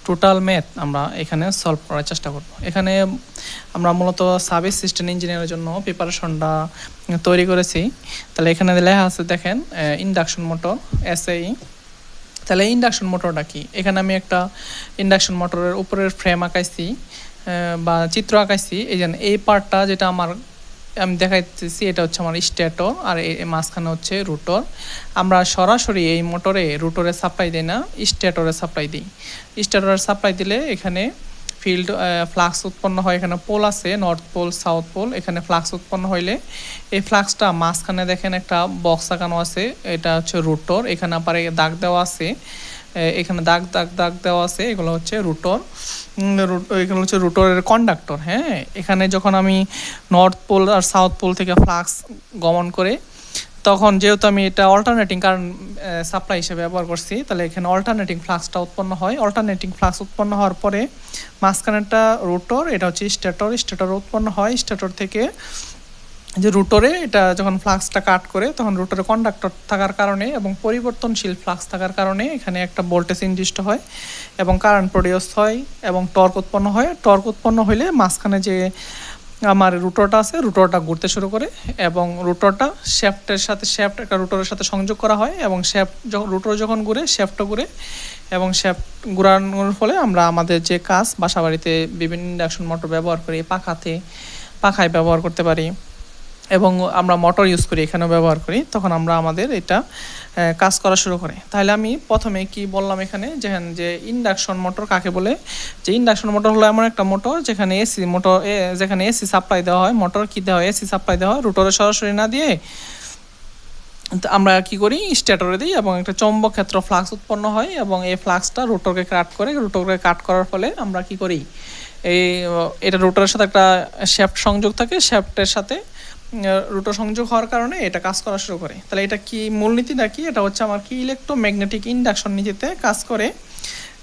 Total math আমরা এখানে solve করার চেষ্টা করব। এখানে আমরা মূলত সাব অ্যাসিস্ট্যান্ট ইঞ্জিনিয়ারের জন্য প্রিপারেশনটা তৈরি করেছি। তাহলে এখানে লেখা আছে দেখেন ইন্ডাকশন মোটর এসএই। তাহলে ইন্ডাকশন মোটরটা কি? এখানে আমি একটা ইন্ডাকশন মোটরের উপরের ফ্রেম আঁকাইছি বা চিত্র আঁকাইছি। এই পার্টটা যেটা আমি দেখাইতেছি এটা হচ্ছে আমার স্ট্যাটর, আর এই মাঝখানে হচ্ছে রোটর। আমরা সরাসরি এই মোটরে রোটরে সাপ্লাই দিই না, স্ট্যাটরে সাপ্লাই দিই। স্ট্যাটরে সাপ্লাই দিলে এখানে ফিল্ড ফ্লাক্স উৎপন্ন হয়। এখানে পোল আছে, নর্থ পোল সাউথ পোল। এখানে ফ্লাক্স উৎপন্ন হইলে এই ফ্লাক্সটা মাঝখানে দেখেন একটা বক্স আঁকানো আছে, এটা হচ্ছে রোটর। এখানে আবার দাগ দেওয়া আছে, এখানে দাগ দাগ দাগ দেওয়া আছে, এগুলো হচ্ছে রোটর। এগুলো হচ্ছে রোটরের কন্ডাক্টর। হ্যাঁ, এখানে যখন আমি নর্থ পোল আর সাউথ পোল থেকে ফ্লাক্স গমন করে, তখন যেহেতু আমি এটা অল্টারনেটিং কারেন্ট সাপ্লাই হিসেবে ব্যবহার করছি, তাহলে এখানে অল্টারনেটিং ফ্লাক্সটা উৎপন্ন হয়। অল্টারনেটিং ফ্লাক্স উৎপন্ন হওয়ার পরে মাঝখানেরটা রোটর, এটা হচ্ছে স্ট্যাটর উৎপন্ন হয়। স্ট্যাটর থেকে যে রোটরে এটা যখন ফ্লাক্সটা কাট করে, তখন রোটরে কন্ডাক্টর থাকার কারণে এবং পরিবর্তনশীল ফ্লাক্স থাকার কারণে এখানে একটা ভোল্টেজ ইনডিউসড হয় এবং কারেন্ট প্রডিউস হয় এবং টর্ক উৎপন্ন হয়। টর্ক উৎপন্ন হলে মাঝখানে যে আমার রোটরটা আছে, রোটরটা ঘুরতে শুরু করে এবং রোটরটা শ্যাফ্ট একটা রোটরের সাথে সংযোগ করা হয় এবং রোটর যখন ঘুরে শ্যাফটও ঘুরে এবং শ্যাফট ঘুরানোর ফলে আমরা আমাদের যে কাজ বাসাবাড়িতে বিভিন্ন ইন্ডাকশন মোটর ব্যবহার করি, পাখায় ব্যবহার করতে পারি এবং আমরা মোটর ইউজ করি, এখানেও ব্যবহার করি, তখন আমরা আমাদের এটা কাজ করা শুরু করে। তাহলে আমি প্রথমে কি বললাম এখানে যে ইন্ডাকশন মোটর কাকে বলে। যে ইন্ডাকশন মোটর হলো এমন একটা মোটর যেখানে এসি সাপ্লাই দেওয়া হয়। মোটর কি দেওয়া হয়? এসি সাপ্লাই দেওয়া হয়। রোটরে সরাসরি না দিয়ে আমরা কি করি? স্ট্যাটরে দিই এবং একটা চৌম্বক ক্ষেত্র ফ্লাক্স উৎপন্ন হয় এবং এই ফ্লাক্সটা রোটরকে কাট করার ফলে আমরা কি করি? এটা রোটরের সাথে একটা শ্যাফট সংযোগ থাকে, শ্যাফটের সাথে রোটর সংযোগ হওয়ার কারণে এটা কাজ করা শুরু করে। তাহলে এটা কি মূলনীতিটা কি? এটা হচ্ছে আমার কি ইলেকট্রোম্যাগনেটিক ইন্ডাকশন নীতিতে কাজ করে।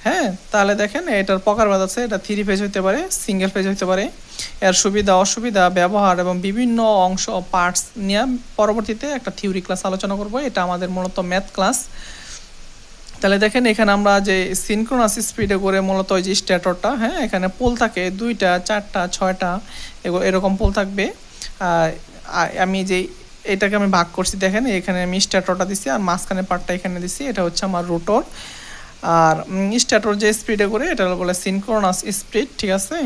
হ্যাঁ, তাহলে দেখেন এটার প্রকারভেদ আছে। এটা 3 ফেজ হতে পারে, সিঙ্গেল ফেজ হতে পারে। এর সুবিধা অসুবিধা ব্যবহার এবং বিভিন্ন অংশ পার্টস নিয়ে পরবর্তীতে একটা থিওরি ক্লাস আলোচনা করব। এটা আমাদের মূলত ম্যাথ ক্লাস। তাহলে দেখেন এখানে আমরা যে সিনক্রোনাস স্পিডে করে মূলত ওই যে স্ট্যাটরটা, হ্যাঁ, এখানে পোল থাকে 2টা 4টা 6টা এরকম পোল থাকবে। আমি যে এটাকে আমি ভাগ করছি, দেখেন এখানে আমি স্ট্যাটরটা দিছি আর মাঝখানে পার্টটা এখানে দিছি, এটা হচ্ছে আমার রোটর। আর স্ট্যাটর যে স্পিডে করে এটা বলে সিনক্রোনাস স্পিড, ঠিক আছে।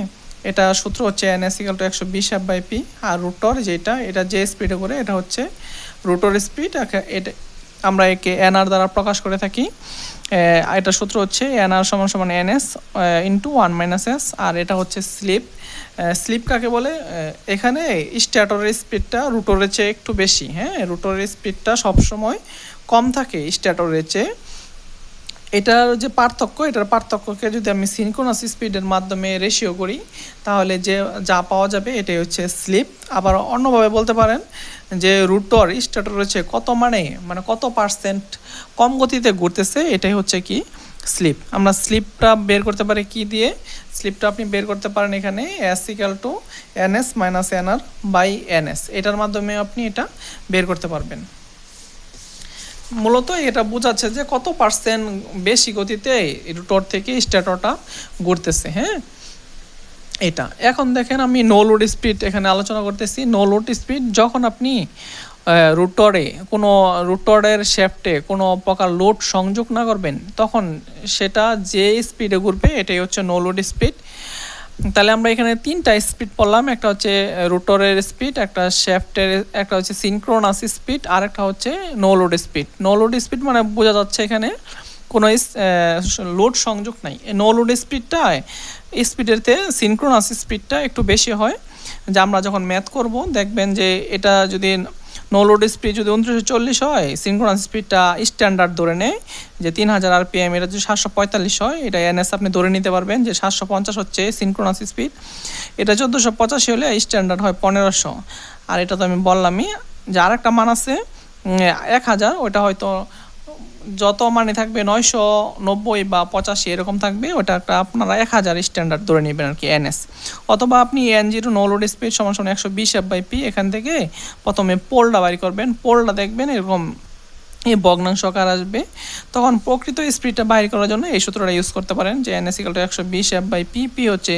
এটা সূত্র হচ্ছে N=120F/P। আর রোটর এটা যে স্পিডে করে এটা হচ্ছে রোটর স্পিড। এটা আমরা একে NR দ্বারা প্রকাশ করে থাকি। এটা সূত্র হচ্ছে NR = NS × 1 - S। আর এটা হচ্ছে স্লিপ কাকে বলে? এখানে স্ট্যাটরের স্পিডটা রোটরের চেয়ে একটু বেশি। হ্যাঁ, রোটরের স্পিডটা সবসময় কম থাকে স্ট্যাটরের চেয়ে। এটার যে এটার পার্থক্যকে যদি আমি সিনক্রোনাস স্পিডের মাধ্যমে রেশিও করি, তাহলে যা পাওয়া যাবে এটাই হচ্ছে স্লিপ। আবার অন্যভাবে বলতে পারেন যে রোটর স্ট্যাটরের চেয়ে কত পার্সেন্ট কম গতিতে ঘুরতেছে, এটাই হচ্ছে কি স্লিপ। আমরা স্লিপটা বের করতে পারি কি দিয়ে? স্লিপটা আপনি বের করতে পারেন এখানে S=NS - NR/NS। এটার মাধ্যমে আপনি এটা বের করতে পারবেন। মূলত এটা বোঝাচ্ছে যে কত পার্সেন্ট বেশি গতিতে রোটর থেকে স্ট্যাটরটা ঘুরতেছে। হ্যাঁ, এটা এখন দেখেন আমি নো লোড স্পিড এখানে আলোচনা করতেছি। নো লোড স্পিড যখন আপনি রোটরের শ্যাফটে কোনো প্রকার লোড সংযোগ না করবেন, তখন সেটা যে স্পিডে ঘুরবে এটাই হচ্ছে নো লোড স্পিড। তাহলে আমরা এখানে 3টা স্পিড পড়লাম। একটা হচ্ছে রোটরের স্পিড, একটা শ্যাফটের, একটা হচ্ছে সিনক্রোনাস স্পিড, আর একটা হচ্ছে no load speed. No load speed মানে বোঝা যাচ্ছে এখানে কোনো লোড সংযোগ নাই। নো লোড স্পিডেরতে সিনক্রোনাস স্পিডটা একটু বেশি হয়। যে আমরা যখন ম্যাথ করব দেখবেন যে এটা যদি নো লোড স্পিড যদি 2940 হয়, সিনক্রোনাস স্পিডটা স্ট্যান্ডার্ড ধরে নেয় যে 3000 RPM। এটা যদি 745 হয়, এটা NS আপনি ধরে নিতে পারবেন যে 750 হচ্ছে সিনক্রোনাস স্পিড। এটা 1485 হলে স্ট্যান্ডার্ড হয় 1500। আর এটা তো আমি বললামই যে আরেকটা মান আছে 1000, ওটা হয়তো যত মানে থাকবে 990 বা 85 এরকম থাকবে, ওটা একটা আপনারা 1000 স্ট্যান্ডার্ড ধরে নেবেন আর কি NS। অথবা আপনি N0 no load speed = 120F/P। এখান থেকে প্রথমে পোলটা বাইর করবেন। পোলটা দেখবেন এরকম এই ভগ্নাংশ আকার আসবে, তখন প্রকৃত স্পিডটা বাইর করার জন্য এই সূত্রটা ইউজ করতে পারেন যে N S equal to 120 F by P. P হচ্ছে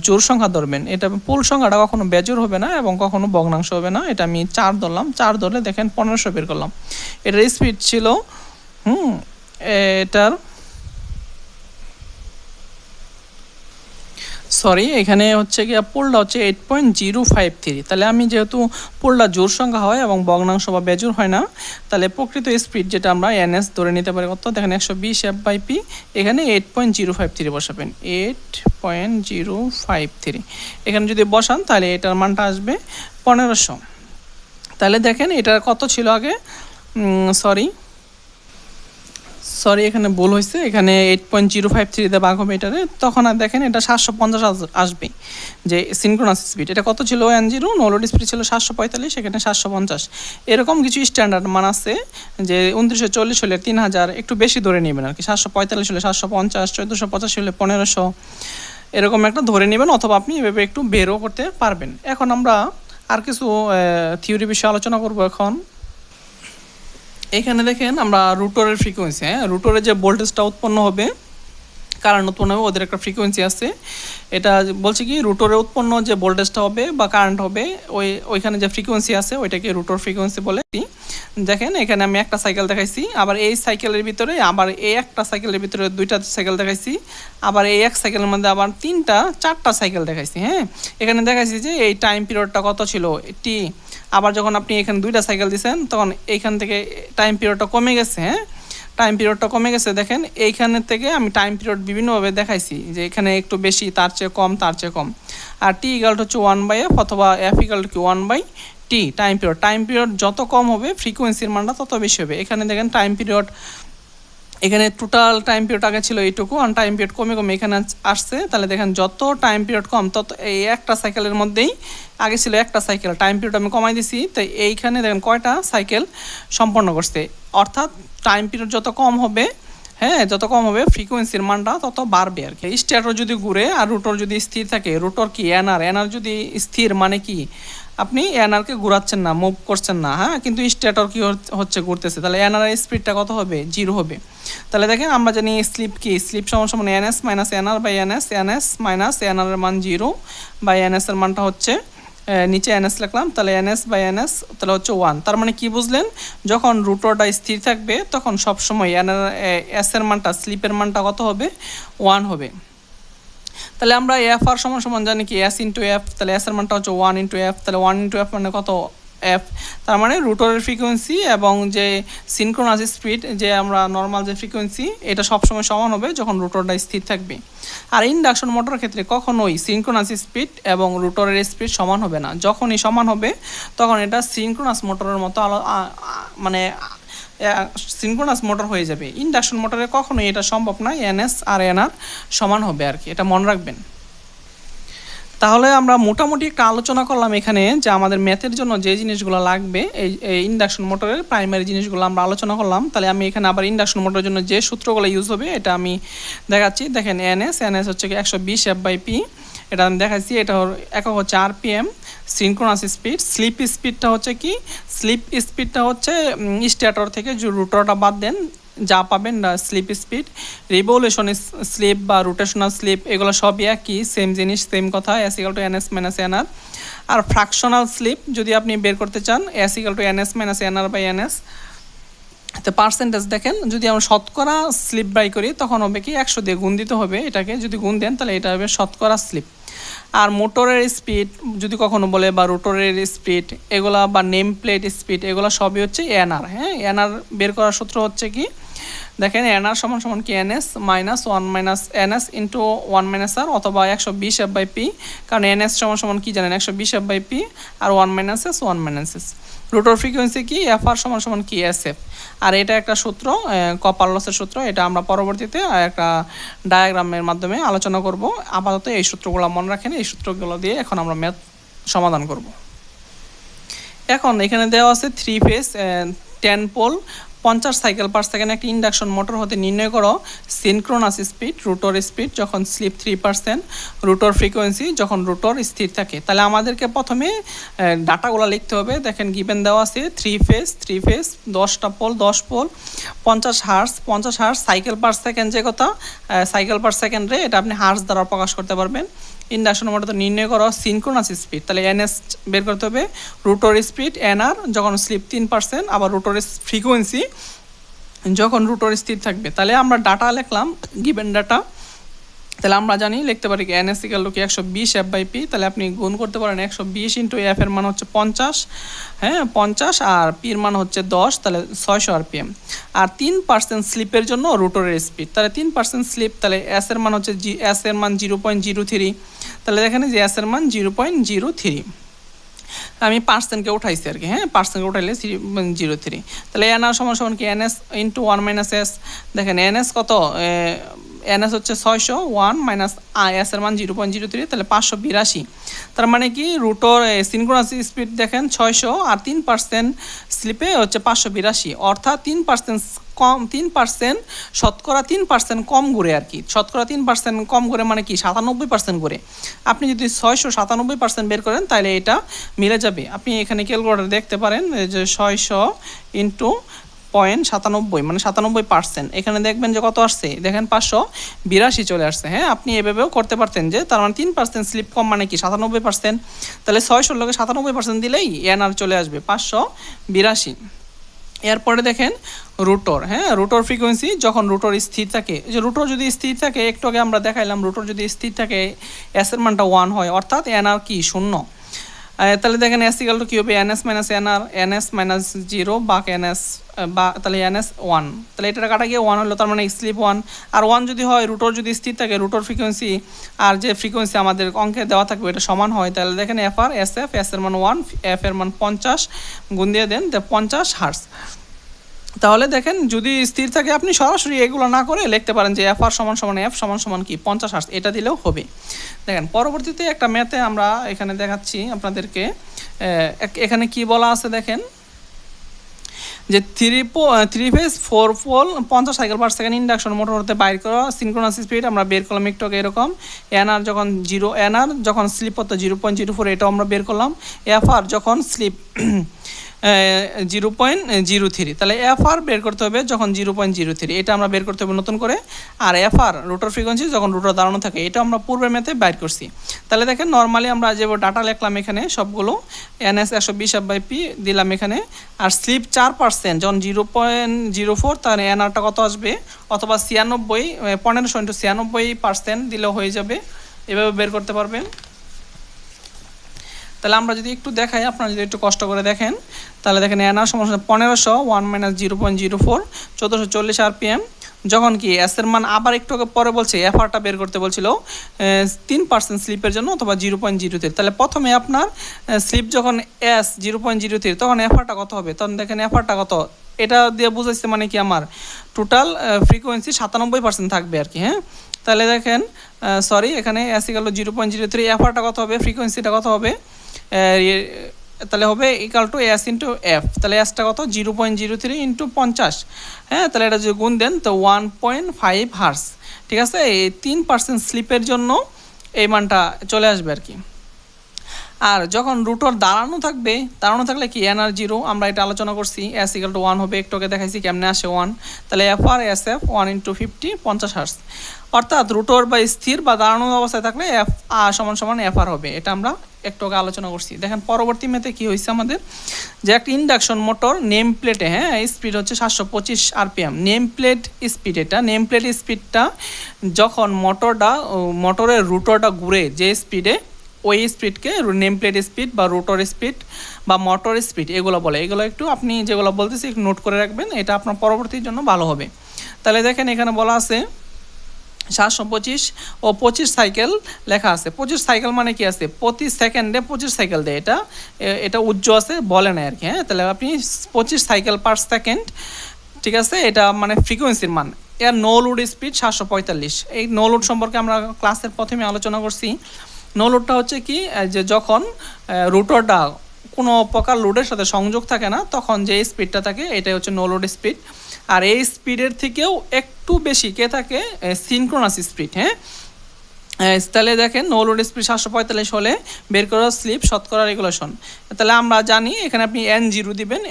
জোড় সংখ্যা ধরবেন, এটা পুল সংখ্যাটা কখনো বেজোড় হবে না এবং কখনো ভগ্নাংশ হবে না। এটা আমি 4 ধরলাম, 4 ধরলে দেখেন 1500 বের করলাম। এটার স্পিড ছিল এটার সরি এখানে হচ্ছে কি পোলটা হচ্ছে 8.053। তাহলে আমি যেহেতু পোলটা জোড় সংখ্যা হয় এবং ভগ্নাংশ বা বেজোড় হয় না, তাহলে প্রকৃত স্পিড যেটা আমরা এনএস ধরে নিতে পারি কত, দেখেন 120 এফ বাই পি, এখানে 8.053 বসাবেন, 8.053 এখানে যদি বসান তাহলে এটার মানটা আসবে 1500। তাহলে দেখেন এটার কত ছিল আগে, সরি এখানে ভুল হয়েছে, এখানে 8.053 দিয়ে ভাগ হবে এটারে, তখন আর দেখেন এটা 750 আসবে যে সিনক্রোনাস স্পিড। এটা কত ছিল N0, নো লোড স্পিড ছিল 745, এখানে 750। এরকম কিছু স্ট্যান্ডার্ড মান আছে যে 2940 হলে 3000, একটু বেশি ধরে নেবেন আর কি, 745 হলে 750, 1485 হলে 1500, এরকম একটা ধরে নেবেন, অথবা আপনি এভাবে একটু বেরও করতে পারবেন। এখন আমরা আর কিছু থিওরি বিষয়ে আলোচনা করব। এখন এখানে দেখেন আমরা রুটরের ফ্রিকোয়েন্সি, রুটরের যে ভোল্টেজটা উৎপন্ন হবে, কারেন্ট উৎপন্ন হবে, ওদের একটা ফ্রিকোয়েন্সি আছে। এটা বলছে কি রুটরে উৎপন্ন যে ভোল্টেজটা হবে বা কারেন্ট হবে, ওইখানে যে ফ্রিকোয়েন্সি আছে ওইটাকে রুটর ফ্রিকোয়েন্সি বলে। দেখেন এখানে আমি একটা সাইকেল দেখাইছি, আবার এই সাইকেলের ভিতরে আবার এই একটা সাইকেলের ভিতরে দুইটা সাইকেল দেখাইছি, আবার এই এক সাইকেলের মধ্যে আবার 3-4টা সাইকেল দেখাইছি। এখানে দেখাইছি যে এই টাইম পিরিয়ডটা কত ছিল টি, আবার যখন আপনি এখানে দুইটা সাইকেল দিচ্ছেন তখন এইখান থেকে টাইম পিরিয়ডটা কমে গেছে। টাইম পিরিয়ডটা কমে গেছে, দেখেন এইখানে থেকে আমি টাইম পিরিয়ড বিভিন্নভাবে দেখাইছি যে এখানে একটু বেশি, তার চেয়ে কম, তার চেয়ে কম। আর টি ইকাল হচ্ছে 1/f অথবা F equal to 1/t time period. Time period যত কম হবে ফ্রিকোয়েন্সির মানটা তত বেশি হবে। এখানে দেখেন টাইম পিরিয়ড, এখানে টোটাল টাইম পিরিয়ড আগে ছিল এইটুকু, আর টাইম পিরিয়ড কমে কমে এখানে আসছে। তাহলে দেখেন যত টাইম পিরিয়ড কম তত এই একটা সাইকেলের মধ্যেই, আগে ছিল একটা সাইকেল, টাইম পিরিয়ড আমি কমাই দিছি, তাই এইখানে দেখেন কয়টা সাইকেল সম্পন্ন করছে। অর্থাৎ টাইম পিরিয়ড যত কম হবে, যত কম হবে ফ্রিকোয়েন্সির মানটা তত বাড়বে আর কি। স্ট্যাটর যদি ঘুরে আর রুটর যদি স্থির থাকে, রুটর কি এনআর যদি স্থির মানে কি আপনি এনআরকে ঘুরাচ্ছেন না, মুভ করছেন না, কিন্তু স্ট্যাটর কি হচ্ছে ঘুরতেছে, তাহলে এনআর এর স্পিডটা কত হবে, 0 হবে। তাহলে দেখেন আমরা জানি স্লিপ কি, স্লিপ সমান NS minus NR by NS, NS minus NR এর মান 0 বাই এনএস এর মানটা হচ্ছে নিচে এনএস লিখলাম, তাহলে এনএস বাই এনএস তাহলে হচ্ছে 1। তার মানে কি বুঝলেন, যখন রুটরটা স্থির থাকবে তখন সবসময় এস এর মানটা, স্লিপের মানটা কত হবে, 1 হবে। তাহলে আমরা এফ আর সমান জানি কি এস ইন্টু এফ, তাহলে এস এর মানটা হচ্ছে 1 ইন্টু এফ, তাহলে 1 ইন্টু এফ মানে কত, এফ। তার মানে রুটরের ফ্রিকোয়েন্সি এবং যে সিনক্রোনাস স্পিড, যে আমরা নর্মাল যে ফ্রিকোয়েন্সি, এটা সবসময় সমান হবে যখন রুটরটা স্থির থাকবে। আর ইন্ডাকশন মোটরের ক্ষেত্রে কখনোই সিনক্রোনাস স্পিড এবং রুটরের স্পিড সমান হবে না। যখনই সমান হবে তখন এটা সিনক্রোনাস মোটরের মতো মানে সিনক্রোনাস মোটর হয়ে যাবে। ইন্ডাকশন মোটরে কখনোই এটা সম্ভব নয়, এনএস আর এনআর সমান হবে আর কি, এটা মনে রাখবেন। তাহলে আমরা মোটামুটি একটা আলোচনা করলাম এখানে যে আমাদের ম্যাথের জন্য যে জিনিসগুলো লাগবে, এই ইন্ডাকশন মোটরের প্রাইমারি জিনিসগুলো আমরা আলোচনা করলাম। তাহলে আমি এখানে আবার ইন্ডাকশন মোটরের জন্য যে সূত্রগুলো ইউজ হবে এটা আমি দেখাচ্ছি। দেখেন এনএস হচ্ছে 120 এফ বাই পি, এটা আমি দেখাচ্ছি। এটা একক হচ্ছে আরপিএম, সিনক্রোনাস স্পিড। স্লিপ স্পিডটা হচ্ছে কি, স্লিপ স্পিডটা হচ্ছে স্ট্যাটর থেকে যে রুটরটা বাদ দেন যা পাবেন না স্লিপ স্পিড। রিভলিউশন স্লিপ বা রোটেশনাল স্লিপ এগুলো সবই একই, সেম জিনিস, সেম কথা, S equal to NS minus NR. আর ফ্র্যাকশনাল স্লিপ যদি আপনি বের করতে চান, S equal to NS minus NR by NS. তো পার্সেন্টেজ দেখেন, যদি আমরা শতকরা স্লিপ বাই করি তখন হবে কি 100 দিয়ে গুণ দিতে হবে, এটাকে যদি গুণ দেন তাহলে এটা হবে শতকরা স্লিপ। আর মোটরের স্পিড যদি কখনো বলে বা রোটরের স্পিড এগুলা বা নেম প্লেট স্পিড এগুলো সবই হচ্ছে এনআর। এনআর বের করার সূত্র হচ্ছে কি, দেখেন এনআর সমান কি NS minus 1 minus NS into 1 minus R, অথবা 120 এফ বাই পি, কারণ এনএস সমান কি জানেন 120 এফ বাই পি, আর 1 minus S 1 minus S. Rotor frequency কি, এফ আর সমান কি এস এফ। আর এটা একটা সূত্র, কপার লসের সূত্র, এটা আমরা পরবর্তীতে একটা ডায়াগ্রামের মাধ্যমে আলোচনা করব। আপাতত এই সূত্রগুলো মনে রাখেন, এই সূত্রগুলো দিয়ে এখন আমরা ম্যাথ সমাধান করব। এখন এখানে দেওয়া আছে 3 phase 10 pole 50 cycle per second একটি ইন্ডাকশন মোটর হতে নির্ণয় করো সিনক্রোনাস স্পিড, রোটর স্পিড যখন স্লিপ 3%, রোটর ফ্রিকোয়েন্সি যখন রোটর স্থির থাকে। তাহলে আমাদেরকে প্রথমে ডাটাগুলো লিখতে হবে। দেখেন গিভেন দেওয়া আছে 3 ফেজ 10টা pole 10 pole 50 hertz cycle per second, যে কথা সাইকেল পার সেকেন্ডে এটা আপনি হার্স দ্বারা প্রকাশ করতে পারবেন। ইন্ডাকশন মোটর তো নির্ণয় করো সিনক্রোনাস স্পিড, তাহলে এনএস বের করতে হবে, রোটর স্পিড এনআর যখন স্লিপ 3%, আবার রোটর ফ্রিকোয়েন্সি যখন রোটর স্থির থাকবে। তাহলে আমরা ডাটা লিখলাম, গিভেন ডাটা। তাহলে আমরা জানি লিখতে পারি কি এনএস ইকুয়াল টু কি 120 F/P। তাহলে আপনি গুণ করতে পারেন 120 ইন্টু এফ এর মান হচ্ছে 50, হ্যাঁ 50, আর পির মান হচ্ছে 10, তাহলে 600 RPM। আর 3% স্লিপের জন্য রোটরের স্পিড, তাহলে 3% স্লিপ, তাহলে এস এর মান হচ্ছে এস এর মান 0.03। তাহলে দেখেন যে এস এর মান 0.03, আমি পার্সেন্টকে উঠাইছি আর কি, হ্যাঁ পার্সেন্টকে উঠাইলে 0.03। তাহলে এনআর সমান সমান কি এনএস ইন্টু 1 মাইনাস এস। দেখেন এনএস কত, এনএস হচ্ছে 600, 1 মাইনাস এস এর মান 0.03, তাহলে 582। তার মানে কি রোটর সিনক্রোনাস স্পিড দেখেন 600 আর 3% স্লিপে হচ্ছে 582, অর্থাৎ 3% কম, 3% শতকরা 3% কম ঘুরে আর কি। শতকরা 3% কম ঘুরে মানে কি 97% ঘুরে। আপনি যদি 697% বের করেন তাহলে এটা মিলে যাবে। আপনি এখানে ক্যালকুলেটর দেখতে পারেন যে 600 ইন্টু 0.97 মানে 97%, এখানে দেখবেন যে কত আসছে, দেখেন 582 চলে আসছে। হ্যাঁ আপনি এভাবেও করতে পারতেন যে তার মানে 3% স্লিপ কম মানে কি 97%, তাহলে 600 লোকে 97% দিলেই এনআর চলে আসবে 582। এরপরে দেখেন রোটর, হ্যাঁ রোটর ফ্রিকোয়েন্সি যখন রোটর স্থির থাকে। যে রোটর যদি স্থির থাকে, একটু আগে আমরা দেখাইলাম রোটর যদি স্থির থাকে এস এর মানটা 1 হয়, অর্থাৎ এনআর কি 0। তাহলে দেখেন এস ইকুয়াল টু কি হবে, NS minus NR, NS minus 0 বাক এনএস, বা তাহলে এনএস 1, তাহলে এটা কাটা গিয়ে 1 হলো, তার মানে স্লিপ 1। আর 1 যদি হয়, রোটর যদি স্থির থাকে, রোটর ফ্রিকোয়েন্সি আর যে ফ্রিকোয়েন্সি আমাদের অঙ্কে দেওয়া থাকবে এটা সমান হয়, তাহলে দেখেন F R S F, S এর মান 1, এফ এর মান 50, গুণ দিয়ে দেন 50 হার্স। তাহলে দেখেন যদি স্থির থাকে আপনি সরাসরি এগুলো না করে লিখতে পারেন যে এফ আর সমান সমান এফ সমান সমান কি 50 হার্স, এটা দিলেও হবে। দেখেন পরবর্তীতে একটা ম্যাথে আমরা এখানে দেখাচ্ছি আপনাদেরকে, এখানে কি বলা আছে দেখেন যে 3 phase 4 pole 50 cycle per second induction motor হতে বাইর করা সিনক্রোনাস স্পিড আমরা বের করলাম একটু এরকম। এনআর যখন স্লিপ হতো 0.04, এটাও আমরা বের করলাম। এফ আর যখন স্লিপ 0.03, তাহলে এফ আর বের করতে হবে যখন 0.03, এটা আমরা বের করতে হবে নতুন করে। আর এফ আর রোটর ফ্রিকোয়েন্সি যখন রোটর দাঁড়ানো থাকে, এটা আমরা পূর্বের ম্যাথে বাইর করছি। তাহলে দেখেন নর্মালি আমরা যে ডাটা লিখলাম এখানে সবগুলো, এনএস 120 F/P দিলাম এখানে, আর স্লিপ 4% যখন 0.04, তার এনআরটা কত আসবে, অথবা 96, 1500 ইন্টু 96% দিলেও হয়ে যাবে, এভাবে বের করতে পারবেন। তাহলে আমরা যদি একটু দেখাই, আপনারা যদি একটু কষ্ট করে দেখেন, তাহলে দেখেন এনআর সমান 1500, 1 মাইনাস 0.04, 1440 RPM। যখন কি এস এর মান আবার একটু পরে বলছে এফ আরটা বের করতে বলছিল 3% স্লিপের জন্য অথবা 0.03, তাহলে প্রথমে আপনার স্লিপ যখন এস 0.03, তখন এফ আরটা কত হবে, তখন দেখেন এফ আরটা কত, এটা দিয়ে বুঝাইছে মানে কি আমার টোটাল ফ্রিকোয়েন্সি 97% থাকবে আর কি। হ্যাঁ তাহলে দেখেন সরি, এখানে এস ইকুয়াল টু 0.03, এফ আরটা কত হবে, ফ্রিকোয়েন্সিটা কত হবে, তাহলে হবে equal to S into F, তাহলে এসটা কত 0.03 ইন্টু 50, হ্যাঁ তাহলে এটা যদি গুণ দেন তো 1.5 হার্স। ঠিক আছে, এই 3% স্লিপের জন্য এই মানটা চলে আসবে আর কি। আর যখন রোটর দাঁড়ানো থাকলে কি এনআর 0, আমরা এটা আলোচনা করছি, এস ইকুয়াল টু 1 হবে, একটু আগে দেখাইছি কেমনে আসে 1, তাহলে F R S F 1 into 50, 50 hertz. অর্থাৎ রোটর বা স্থির বা দাঁড়ানো অবস্থায় থাকলে এফ আর সমান সমান এফ আর হবে, এটা আমরা একটু আগে আলোচনা করছি। দেখেন পরবর্তী ম্যাথে কি হয়েছে আমাদের, যে একটা ইন্ডাকশন মোটর নেম প্লেটে, হ্যাঁ স্পিড হচ্ছে 725 RPM, নেম প্লেট স্পিড, এটা নেম প্লেট স্পিডটা যখন মোটরের রোটরটা ঘুরে যে স্পিডে, ওই স্পিডকে নেম প্লেট স্পিড বা রোটর স্পিড বা মোটর স্পিড এগুলো বলে। এগুলো একটু আপনি যেগুলো বলতেছি একটু নোট করে রাখবেন, এটা আপনার পরবর্তীর জন্য ভালো হবে। তাহলে দেখেন এখানে বলা আছে 725 ও 25 সাইকেল লেখা আছে। 25 সাইকেল মানে কি আছে, প্রতি সেকেন্ডে 25 সাইকেল দেয়, এটা উজ্জ্ব আছে বলে না আর কি। হ্যাঁ তাহলে আপনি 25 সাইকেল পার সেকেন্ড, ঠিক আছে, এটা মানে ফ্রিকোয়েন্সির মান। এর নো লোড স্পিড 745। এই নো লোড সম্পর্কে আমরা ক্লাসের প্রথমে আলোচনা করছি। নো লোডটা হচ্ছে কি, যে যখন রোটরটা কোনো প্রকার লোডের সাথে সংযোগ থাকে না, তখন যে স্পিডটা থাকে এটাই হচ্ছে নো লোড স্পিড। আর এই স্পিডের থেকেও একটু বেশি কে থাকে, সিনক্রোনাস স্পিড। হ্যাঁ, তাহলে দেখেন নো লোড স্পিড 745 হলে বের করা স্লিপ শতকরা রেগুলেশন। তাহলে আমরা জানি এখানে আপনি N0 দিবেন,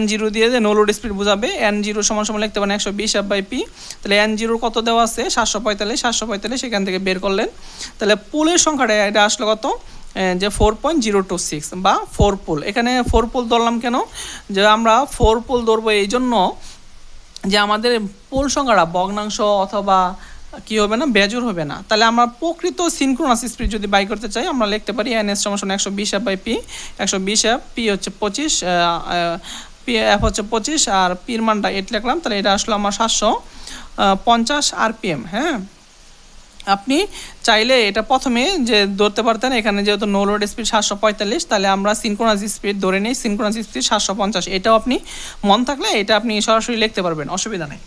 N0 দিয়ে নো লোড স্পিড বোঝাবে। N0 সমান সমান লিখতে পারেন 120F/P। তাহলে N0 কত দেওয়া আছে, 745 এখান থেকে বের করলেন। তাহলে পুলের সংখ্যাটা এটা আসলে কত, যে 4.026 বা 4 পুল। এখানে 4 পুল ধরলাম কেন, যে আমরা 4 পুল ধরবো এই জন্য যে আমাদের পুল সংখ্যাটা ভগ্নাংশ অথবা কি হবে না, বেজোড় হবে না। তাহলে আমরা প্রকৃত সিনক্রোনাস স্পিড যদি বাই করতে চাই আমরা লিখতে পারি NS সমান 120F/P। 120F, P হচ্ছে 25, F হচ্ছে 25 আর পির মানটা 8 লিখলাম। তাহলে এটা আসলো আমার 750 RPM। হ্যাঁ, আপনি চাইলে এটা প্রথমে যে ধরতে পারতেন, এখানে যেহেতু নো লোড স্পিড 745, তাহলে আমরা সিনক্রোনাস স্পিড ধরে নিই, সিনক্রোনাস স্পিড 750। এটাও আপনি মন থাকলে এটা আপনি সরাসরি লিখতে পারবেন, অসুবিধা নেই।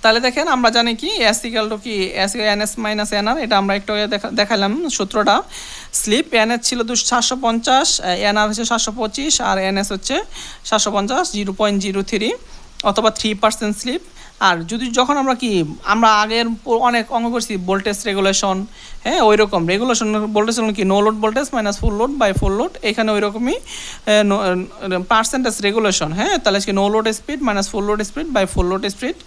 তাহলে দেখেন আমরা জানি কি S = কি, S NS - NR। এটা আমরা একটু দেখালাম সূত্রটা। স্লিপ NS ছিল 750, NR হচ্ছে 725 আর NS হচ্ছে 750, 0.03 অথবা 3% স্লিপ। আর যদি যখন আমরা কি আমরা আগের অনেক অঙ্ক করছি ভোল্টেজ রেগুলেশন, হ্যাঁ ওই রকম রেগুলেশন ভোল্টেজ কি no load voltage minus full load by full load, এখানে ওই রকমই পার্সেন্টেজ রেগুলেশন। হ্যাঁ, তাহলে কি no load speed minus full load speed by full load speed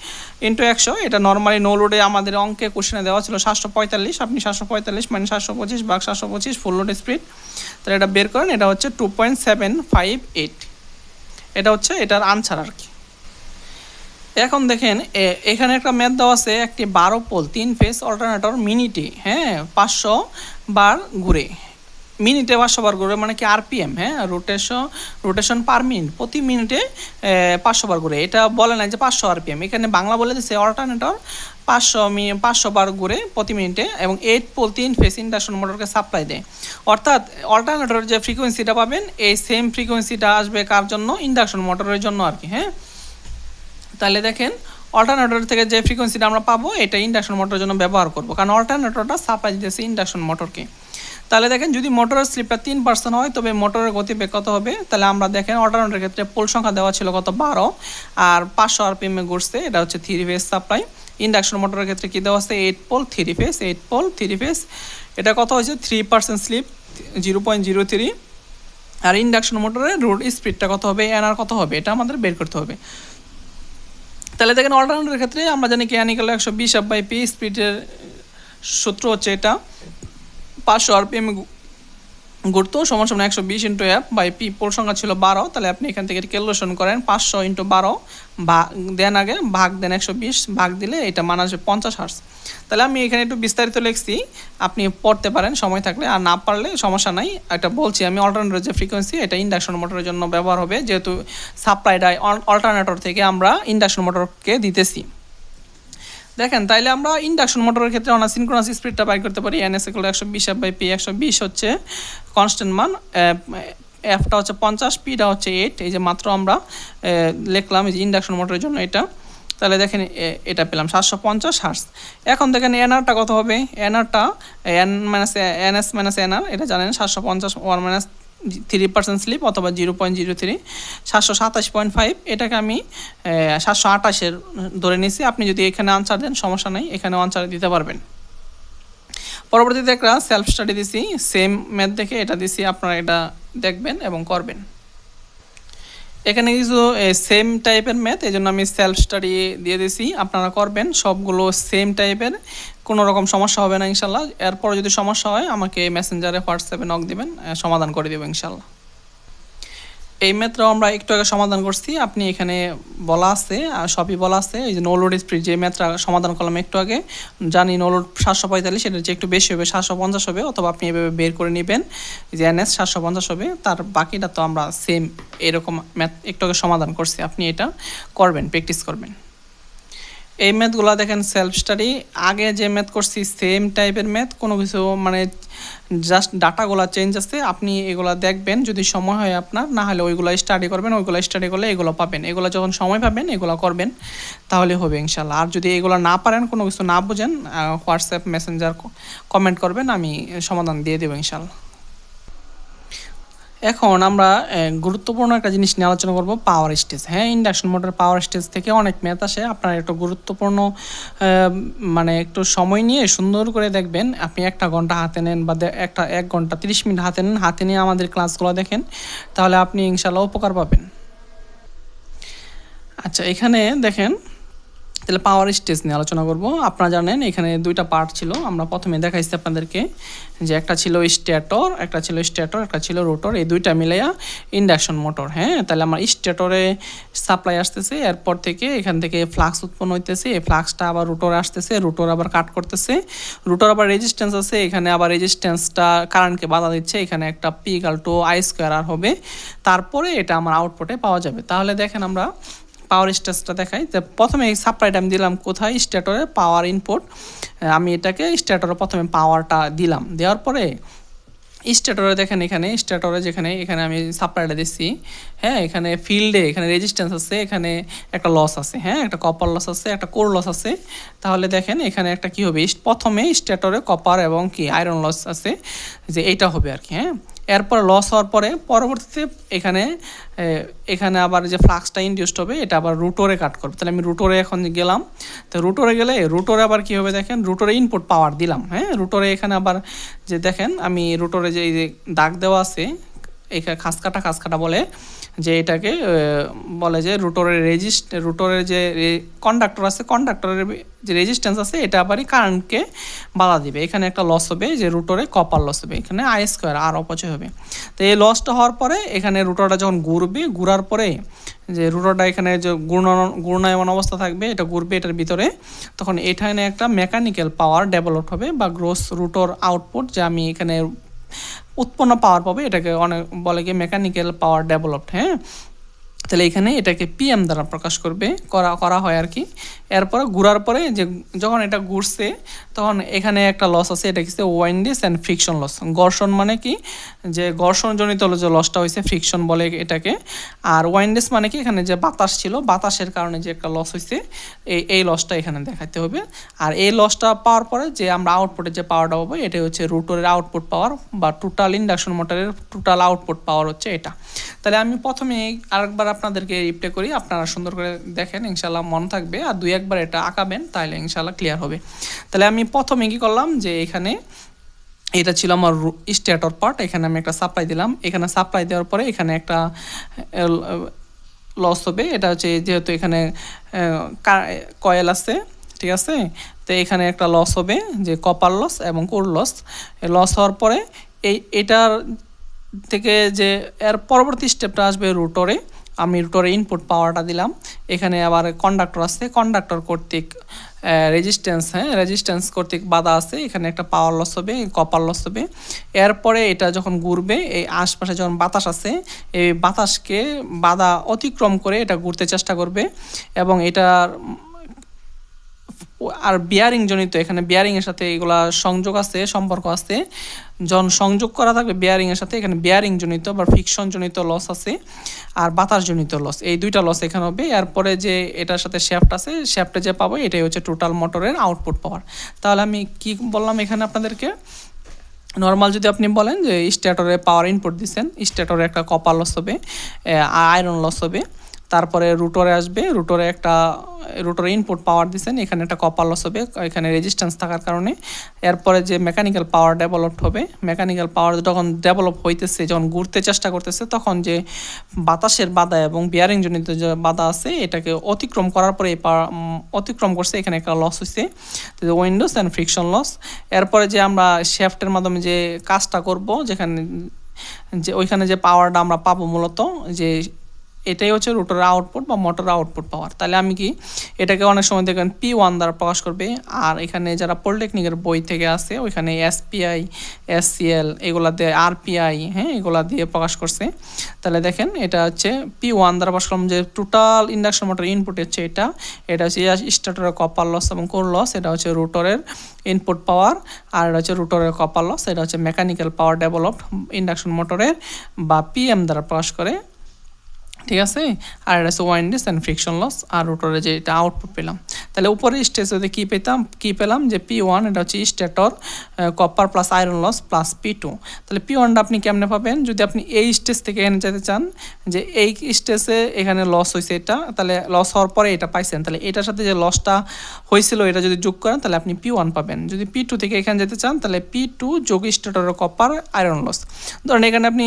into 100। এটা নর্মালি নো লোডে আমাদের অঙ্কে কোশ্চেনে দেওয়া ছিল 745, আপনি 745 মানে 725 ভাগ 725 ফুল লোড স্পিড। তাহলে এটা বের করেন, এটা হচ্ছে 2.758। এটা হচ্ছে এটার আনসার আর কি। এখন দেখেন এখানে একটা ম্যাথ দেওয়া আছে, একটি 12 পোল 3 ফেজ অল্টারনেটর মিনিটে 500 বার ঘুরে, মিনিটে 500 বার ঘুরে মানে কি RPM। হ্যাঁ, রোটেশন পার মিনিট, প্রতি মিনিটে 500 বার ঘুরে। এটা বলে না যে 500 RPM, এখানে বাংলা বলে দিচ্ছে অল্টারনেটর 500 বার ঘুরে প্রতি মিনিটে এবং 8 পোল 3 ফেজ ইন্ডাকশন মোটরকে সাপ্লাই দেয়। অর্থাৎ অল্টারনেটর যে ফ্রিকোয়েন্সিটা পাবেন এই সেম ফ্রিকোয়েন্সিটা আসবে কার জন্য, ইন্ডাকশন মোটরের জন্য আর কি। হ্যাঁ, তাহলে দেখেন অল্টারনেটর থেকে যে ফ্রিকোয়েন্সিটা আমরা পাবো এটা ইন্ডাকশন মোটরের জন্য ব্যবহার করব, কারণ অল্টারনেটরটা সাপ্লাই দিতেছে ইন্ডাকশন মোটরকে। তাহলে দেখেন যদি মোটরের স্লিপটা 3% হয় তবে মোটরের গতিবেগ কত হবে। তাহলে আমরা দেখেন অল্টারনেটরের ক্ষেত্রে পোল সংখ্যা দেওয়া ছিল কত, 12 আর 500 RPM এ ঘুরছে, এটা হচ্ছে 3 ফেজ সাপ্লাই। ইন্ডাকশন মোটরের ক্ষেত্রে কি দেওয়া আছে, 8 পোল 3 ফেজ, 8 পোল 3 ফেজ। এটা কত হয়েছে, 3% স্লিপ 0.03। আর ইন্ডাকশন মোটরের রোড স্পিডটা কত হবে, NR কত হবে, এটা আমাদের বের করতে হবে। তাহলে দেখেন অল্টারনেটরের ক্ষেত্রে আমরা জানি কি N = 120F/P। স্পিডের সূত্র হচ্ছে এটা, 500 RPM ঘুরতো সমান 120 × F/P। পোল সংখ্যা ছিল 12, তাহলে আপনি এখান থেকে ক্যালকুলেশন করেন 500 × 12 দেন আগে ভাগ দেন 120, ভাগ দিলে এটা মান আসবে 50 হার্জ। তাহলে আমি এখানে একটু বিস্তারিত লিখছি, আপনি পড়তে পারেন সময় থাকলে, আর না পারলে সমস্যা নাই। এটা বলছি আমি অল্টারনেটরের যে ফ্রিকোয়েন্সি এটা ইন্ডাকশন মোটরের জন্য ব্যবহার হবে, যেহেতু সাপ্লাইটা অল্টারনেটর থেকে আমরা ইন্ডাকশন মোটরকে দিতেছি। দেখেন তাইলে আমরা ইন্ডাকশন মোটরের ক্ষেত্রে আমরা সিনক্রোনাস স্পিডটা বাই করতে পারি। NS = 120F/P। 120 হচ্ছে কনস্ট্যান্ট মান, Fটা হচ্ছে 50, Pটা হচ্ছে 8। এই যে মাত্র আমরা লিখলাম এই যে ইন্ডাকশন মোটরের জন্য এটা। তাহলে দেখেন এটা পেলাম 750 হার্জ। এখন দেখেন NRটা কত হবে, NRটা NS - NR এটা জানেন 750 1 - 3% স্লিপ অথবা 0.03, 727.5। এটাকে আমি 728 ধরে নিয়েছি। আপনি যদি এখানে আনসার দেন সমস্যা নেই, এখানে আনসার দিতে পারবেন। পরবর্তীতে একটা সেলফ স্টাডি দিছি, সেম ম্যাথ দেখে এটা দিছি, আপনারা এটা দেখবেন এবং করবেন। এখানে কিছু সেম টাইপের ম্যাথ, এই জন্য আমি সেলফ স্টাডি দিয়ে দিছি, আপনারা করবেন। সবগুলো সেম টাইপের, কোনো রকম সমস্যা হবে না ইনশাল্লাহ। এরপর যদি সমস্যা হয় আমাকে মেসেঞ্জারে হোয়াটসঅ্যাপে নক দিবেন, সমাধান করে দেবো ইনশাল্লাহ। এই ম্যাথটাও আমরা একটু আগে সমাধান করছি, আপনি এখানে বলা আছে সবই বলা আছে। এই যে নো লোড স্পিড যে ম্যাথটা সমাধান করলাম একটু আগে, জানি নো লোড 745, সেটার চেয়ে একটু বেশি হবে 750 হবে, অথবা আপনি এভাবে বের করে নেবেন যে NS 750 হবে। তার বাকিটা তো আমরা সেম এরকম ম্যাথ একটু আগে সমাধান করছি, আপনি এটা করবেন, প্র্যাকটিস করবেন। এই ম্যাথগুলো দেখেন সেলফ স্টাডি, আগে যে ম্যাথ করছি সেম টাইপের ম্যাথ, কোনো কিছু মানে জাস্ট ডাটাগুলো চেঞ্জ আছে। আপনি এগুলো দেখবেন যদি সময় হয় আপনার, না হলে ওইগুলো স্টাডি করবেন, ওইগুলো স্টাডি করলে এগুলো পাবেন। এগুলো যখন সময় পাবেন এগুলো করবেন, তাহলে হবে ইনশাল্লাহ। আর যদি এগুলো না পারেন, কোনো কিছু না বুঝেন, হোয়াটসঅ্যাপ মেসেঞ্জার কমেন্ট করবেন, আমি সমাধান দিয়ে দেবো ইনশাল্লাহ। এখন আমরা গুরুত্বপূর্ণ একটা জিনিস নিয়ে আলোচনা করব, পাওয়ার স্টেজ। হ্যাঁ, ইন্ডাকশন মোটর পাওয়ার স্টেজ থেকে অনেক ম্যাথ আসে, আপনারা একটু গুরুত্বপূর্ণ মানে একটু সময় নিয়ে সুন্দর করে দেখবেন। আপনি 1 ঘন্টা হাতে নেন বা 1 ঘন্টা 30 মিনিট হাতে নেন, হাতে নিয়ে আমাদের ক্লাসগুলো দেখেন, তাহলে আপনি ইনশাল্লাহ উপকার পাবেন। আচ্ছা, এখানে দেখেন, তাহলে পাওয়ার স্টেজ নিয়ে আলোচনা করব। আপনারা জানেন এখানে 2টা পার্ট ছিল, আমরা প্রথমে দেখাইছি আপনাদেরকে যে একটা ছিল স্ট্যাটর, একটা ছিল রোটর, এই 2টা মিলাইয়া ইন্ডাকশন মোটর। হ্যাঁ, তাহলে আমার স্ট্যাটরে সাপ্লাই আসতেছে, এরপর থেকে এখান থেকে ফ্লাক্স উৎপন্ন হইতেছে, এই ফ্লাক্সটা আবার রোটরে আসতেছে, রোটর আবার কাট করতেছে, রোটর আবার রেজিস্ট্যান্স আছে, এখানে আবার রেজিস্ট্যান্সটা কারেন্টকে বাধা দিচ্ছে, এখানে একটা P=I²R হবে, তারপরে এটা আমার আউটপুটে পাওয়া যাবে। তাহলে দেখেন আমরা পাওয়ার স্টেজটা দেখাই। তো প্রথমে এই সাপ্লাইটা আমি দিলাম কোথায়, স্ট্যাটরে পাওয়ার ইনপুট। আমি এটাকে স্ট্যাটরে প্রথমে পাওয়ারটা দিলাম, দেওয়ার পরে স্ট্যাটরে দেখেন, স্ট্যাটরে এখানে আমি সাপ্লাইটা দিচ্ছি। হ্যাঁ, এখানে ফিল্ডে এখানে রেজিস্ট্যান্স আছে, এখানে একটা লস আছে, হ্যাঁ একটা কপার লস আছে, একটা কোর লস আছে। তাহলে দেখেন এখানে একটা কি হবে, প্রথমে স্ট্যাটরে কপার এবং কি আয়রন লস আছে, যে এইটা হবে আর কি। হ্যাঁ, এরপর লস হওয়ার পরে পরবর্তীতে এখানে আবার যে ফ্লাক্সটা ইনডিউসড হবে এটা আবার রুটরে কাট করবে। তাহলে আমি রুটরে এখন গেলাম, তো রুটরে গেলে রুটরে আবার কী হবে দেখেন, রুটরে ইনপুট পাওয়ার দিলাম। হ্যাঁ, রুটরে এখানে আবার যে দেখেন আমি রুটরে যে দাগ দেওয়া আছে, এখানে খাস কাটা বলে, যে এটাকে বলে যে রুটরের যে কন্ডাক্টর আছে, কন্ডাক্টরের যে রেজিস্ট্যান্স আছে, এটা আবারই কারেন্টকে বাধা দিবে। এখানে একটা লস হবে, যে রুটরে কপার লস হবে, এখানে I² অপচয় হবে। তো এই লসটা হওয়ার পরে এখানে রুটরটা যখন ঘুরার পরে যে রুটরটা এখানে যে ঘূর্ণায়মান অবস্থা থাকবে, এটা ঘুরবে এটার ভিতরে, তখন এখানে একটা মেকানিক্যাল পাওয়ার ডেভেলপ হবে বা গ্রোস রুটর আউটপুট, যে আমি এখানে উৎপন্ন পাওয়ার পাবে, এটাকে অনেক বলে কি মেকানিক্যাল পাওয়ার ডেভেলপড। হ্যাঁ, তাহলে এখানে এটাকে PM দ্বারা প্রকাশ করা হয় আর কি। এরপরে ঘুরার পরে যে যখন এটা ঘুরছে, তখন এখানে একটা লস আছে, এটা হচ্ছে ওয়াইন্ডেজ অ্যান্ড ফ্রিকশন লস। ঘর্ষণ মানে কি, যে ঘর্ষণজনিত যে লসটা হয়েছে, ফ্রিকশন বলে এটাকে। আর ওয়াইন্ডেজ মানে কি, এখানে যে বাতাস ছিল, বাতাসের কারণে যে একটা লস হয়েছে, এই লসটা এখানে দেখাতে হবে। আর এই লসটা পাওয়ার পরে যে আমরা আউটপুটে যে পাওয়ারটা পাবো, এটা হচ্ছে রুটরের আউটপুট পাওয়ার বা টোটাল ইন্ডাকশন মোটরের টোটাল আউটপুট পাওয়ার হচ্ছে এটা। তাহলে আমি প্রথমে আরেকবার আপনাদেরকে রিপ্লে করি, আপনারা সুন্দর করে দেখেন, ইনশাল্লাহ মন থাকবে, আর 2-1 এটা আঁকাবেন, তাহলে ইনশাল্লাহ ক্লিয়ার হবে। তাহলে আমি প্রথমে কি করলাম, যে এখানে এটা ছিল আমার স্ট্যাটর পার্ট, এখানে আমি একটা সাপ্লাই দিলাম, এখানে সাপ্লাই দেওয়ার পরে এখানে একটা লস হবে, এটা হচ্ছে যেহেতু এখানে কয়েল আছে, ঠিক আছে, তো এখানে একটা লস হবে, যে কপার লস এবং কোর লস। লস হওয়ার পরে এটার থেকে যে এর পরবর্তী স্টেপটা আসবে রুটরে, আমি রুটরে ইনপুট পাওয়ারটা দিলাম, এখানে আবার কন্ডাক্টর আছে, কন্ডাক্টর কর্তৃক রেজিস্ট্যান্স কর্তৃক বাধা আছে, এখানে একটা পাওয়ার লস হবে, কপার লস হবে। এরপরে এটা যখন ঘুরবে, এই আশপাশে যখন বাতাস আছে, এই বাতাসকে বাধা অতিক্রম করে এটা ঘুরতে চেষ্টা করবে, এবং এটার আর বিয়ারিং জনিত, এখানে বিয়ারিং এর সাথে এগুলা সংযোগ আছে, সম্পর্ক আছে, যখন সংযোগ করা থাকবে বিয়ারিং এর সাথে, এখানে বিয়ারিং জনিত বা ফ্রিকশন জনিত লস আছে, আর বাতাস জনিত লস, এই 2টা লস এখানে হবে। এরপরে যে এটার সাথে শ্যাফট আছে, শ্যাফটে যে পাবো, এটাই হচ্ছে টোটাল মোটরের আউটপুট পাওয়ার। তাহলে আমি কি বললাম এখানে আপনাদেরকে, নর্মাল যদি আপনি বলেন যে স্ট্যাটরে পাওয়ার ইনপুট দিচ্ছেন, স্ট্যাটরে একটা কপার লস হবে, আয়রন লস হবে, তারপরে রুটরে আসবে, রুটরে ইনপুট পাওয়ার দিচ্ছেন, এখানে একটা কপার লস হবে, এখানে রেজিস্ট্যান্স থাকার কারণে। এরপরে যে মেকানিক্যাল পাওয়ার ডেভেলপড হবে, মেকানিক্যাল পাওয়ার যখন ডেভেলপ হইতেছে, যখন ঘুরতে চেষ্টা করতেছে, তখন যে বাতাসের বাধা এবং বিয়ারিং জনিত যে বাধা আছে, এটাকে অতিক্রম করার পরে অতিক্রম করছে, এখানে একটা লস হয়েছে, উইন্ডোজ অ্যান্ড ফ্রিকশন লস। এরপরে যে আমরা শ্যাফটের মাধ্যমে যে কাজটা করব, যেখানে যে ওইখানে যে পাওয়ারটা আমরা পাবো, মূলত যে এটাই হচ্ছে রুটরের আউটপুট বা মোটরের আউটপুট পাওয়ার। তাহলে আমি কি এটাকে অনেক সময় দেখবেন P1 দ্বারা প্রকাশ করবে, আর এখানে যারা পলিটেকনিকের বই থেকে আছে, ওইখানে SPI SCL এগুলা দিয়ে, RPI, হ্যাঁ এগুলা দিয়ে প্রকাশ করছে। তাহলে দেখেন এটা হচ্ছে P1 দ্বারা প্রকাশ করলাম, যে টোটাল ইন্ডাকশন মোটরের ইনপুট হচ্ছে এটা হচ্ছে স্ট্যাটরের কপার লস এবং কোর লস, এটা হচ্ছে রুটরের ইনপুট পাওয়ার, আর এটা হচ্ছে রুটরের কপার লস, এটা হচ্ছে মেকানিক্যাল পাওয়ার ডেভেলপড ইন্ডাকশন মোটরের বা PM দ্বারা প্রকাশ করে। ঠিক আছে। আর এটা হচ্ছে ওয়াইন্ডিস অ্যান্ড ফ্রিকশন লস, আর রোটরে যে এটা আউটপুট পেলাম। তাহলে উপরের স্টেজে কী পেলাম যে P1 এটা হচ্ছে stator copper plus iron loss plus P2। তাহলে P1টা আপনি কেমনে পাবেন, যদি আপনি এই স্টেজ থেকে এখানে যেতে চান, যে এই স্টেজে এখানে লস হয়েছে এটা, তাহলে লস হওয়ার পরে এটা পাইছেন, তাহলে এটার সাথে যে লসটা হয়েছিল এটা যদি যোগ করেন তাহলে আপনি P1 পাবেন। যদি P2 থেকে এখানে যেতে চান তাহলে P2 যোগ স্টেটরের কপার আয়রন লস। ধরেন এখানে আপনি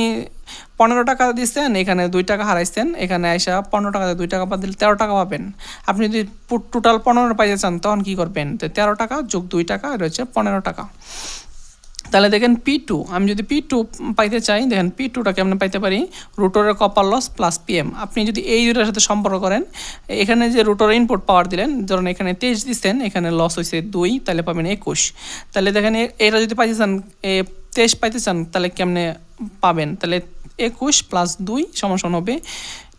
15 টাকা দিচ্ছেন, এখানে 2 টাকা হারাইছেন, এখানে আইসা 15 টাকাতে 2 টাকা বাদ দিলে 13 টাকা পাবেন। আপনি যদি টোটাল 15 পাইতে চান তখন কী করবেন, তো 13 টাকা যোগ 2 টাকা এটা হচ্ছে 15 টাকা। তাহলে দেখেন P2, আমি যদি P2 পাইতে চাই, দেখেন P2টা কেমন পাইতে পারি, রুটরের কপার লস প্লাস PM। আপনি যদি এই দুটার সাথে সম্পর্ক করেন, এখানে যে রুটরের ইনপুট পাওয়ার দিলেন, ধরুন এখানে 23 দিচ্ছেন, এখানে লস হয়েছে 2, তাহলে পাবেন 21। তাহলে দেখেন এটা যদি পাইতে চান 23 পাইতে চান তাহলে কেমনে পাবেন, তাহলে 21 প্লাস 2 সমান হবে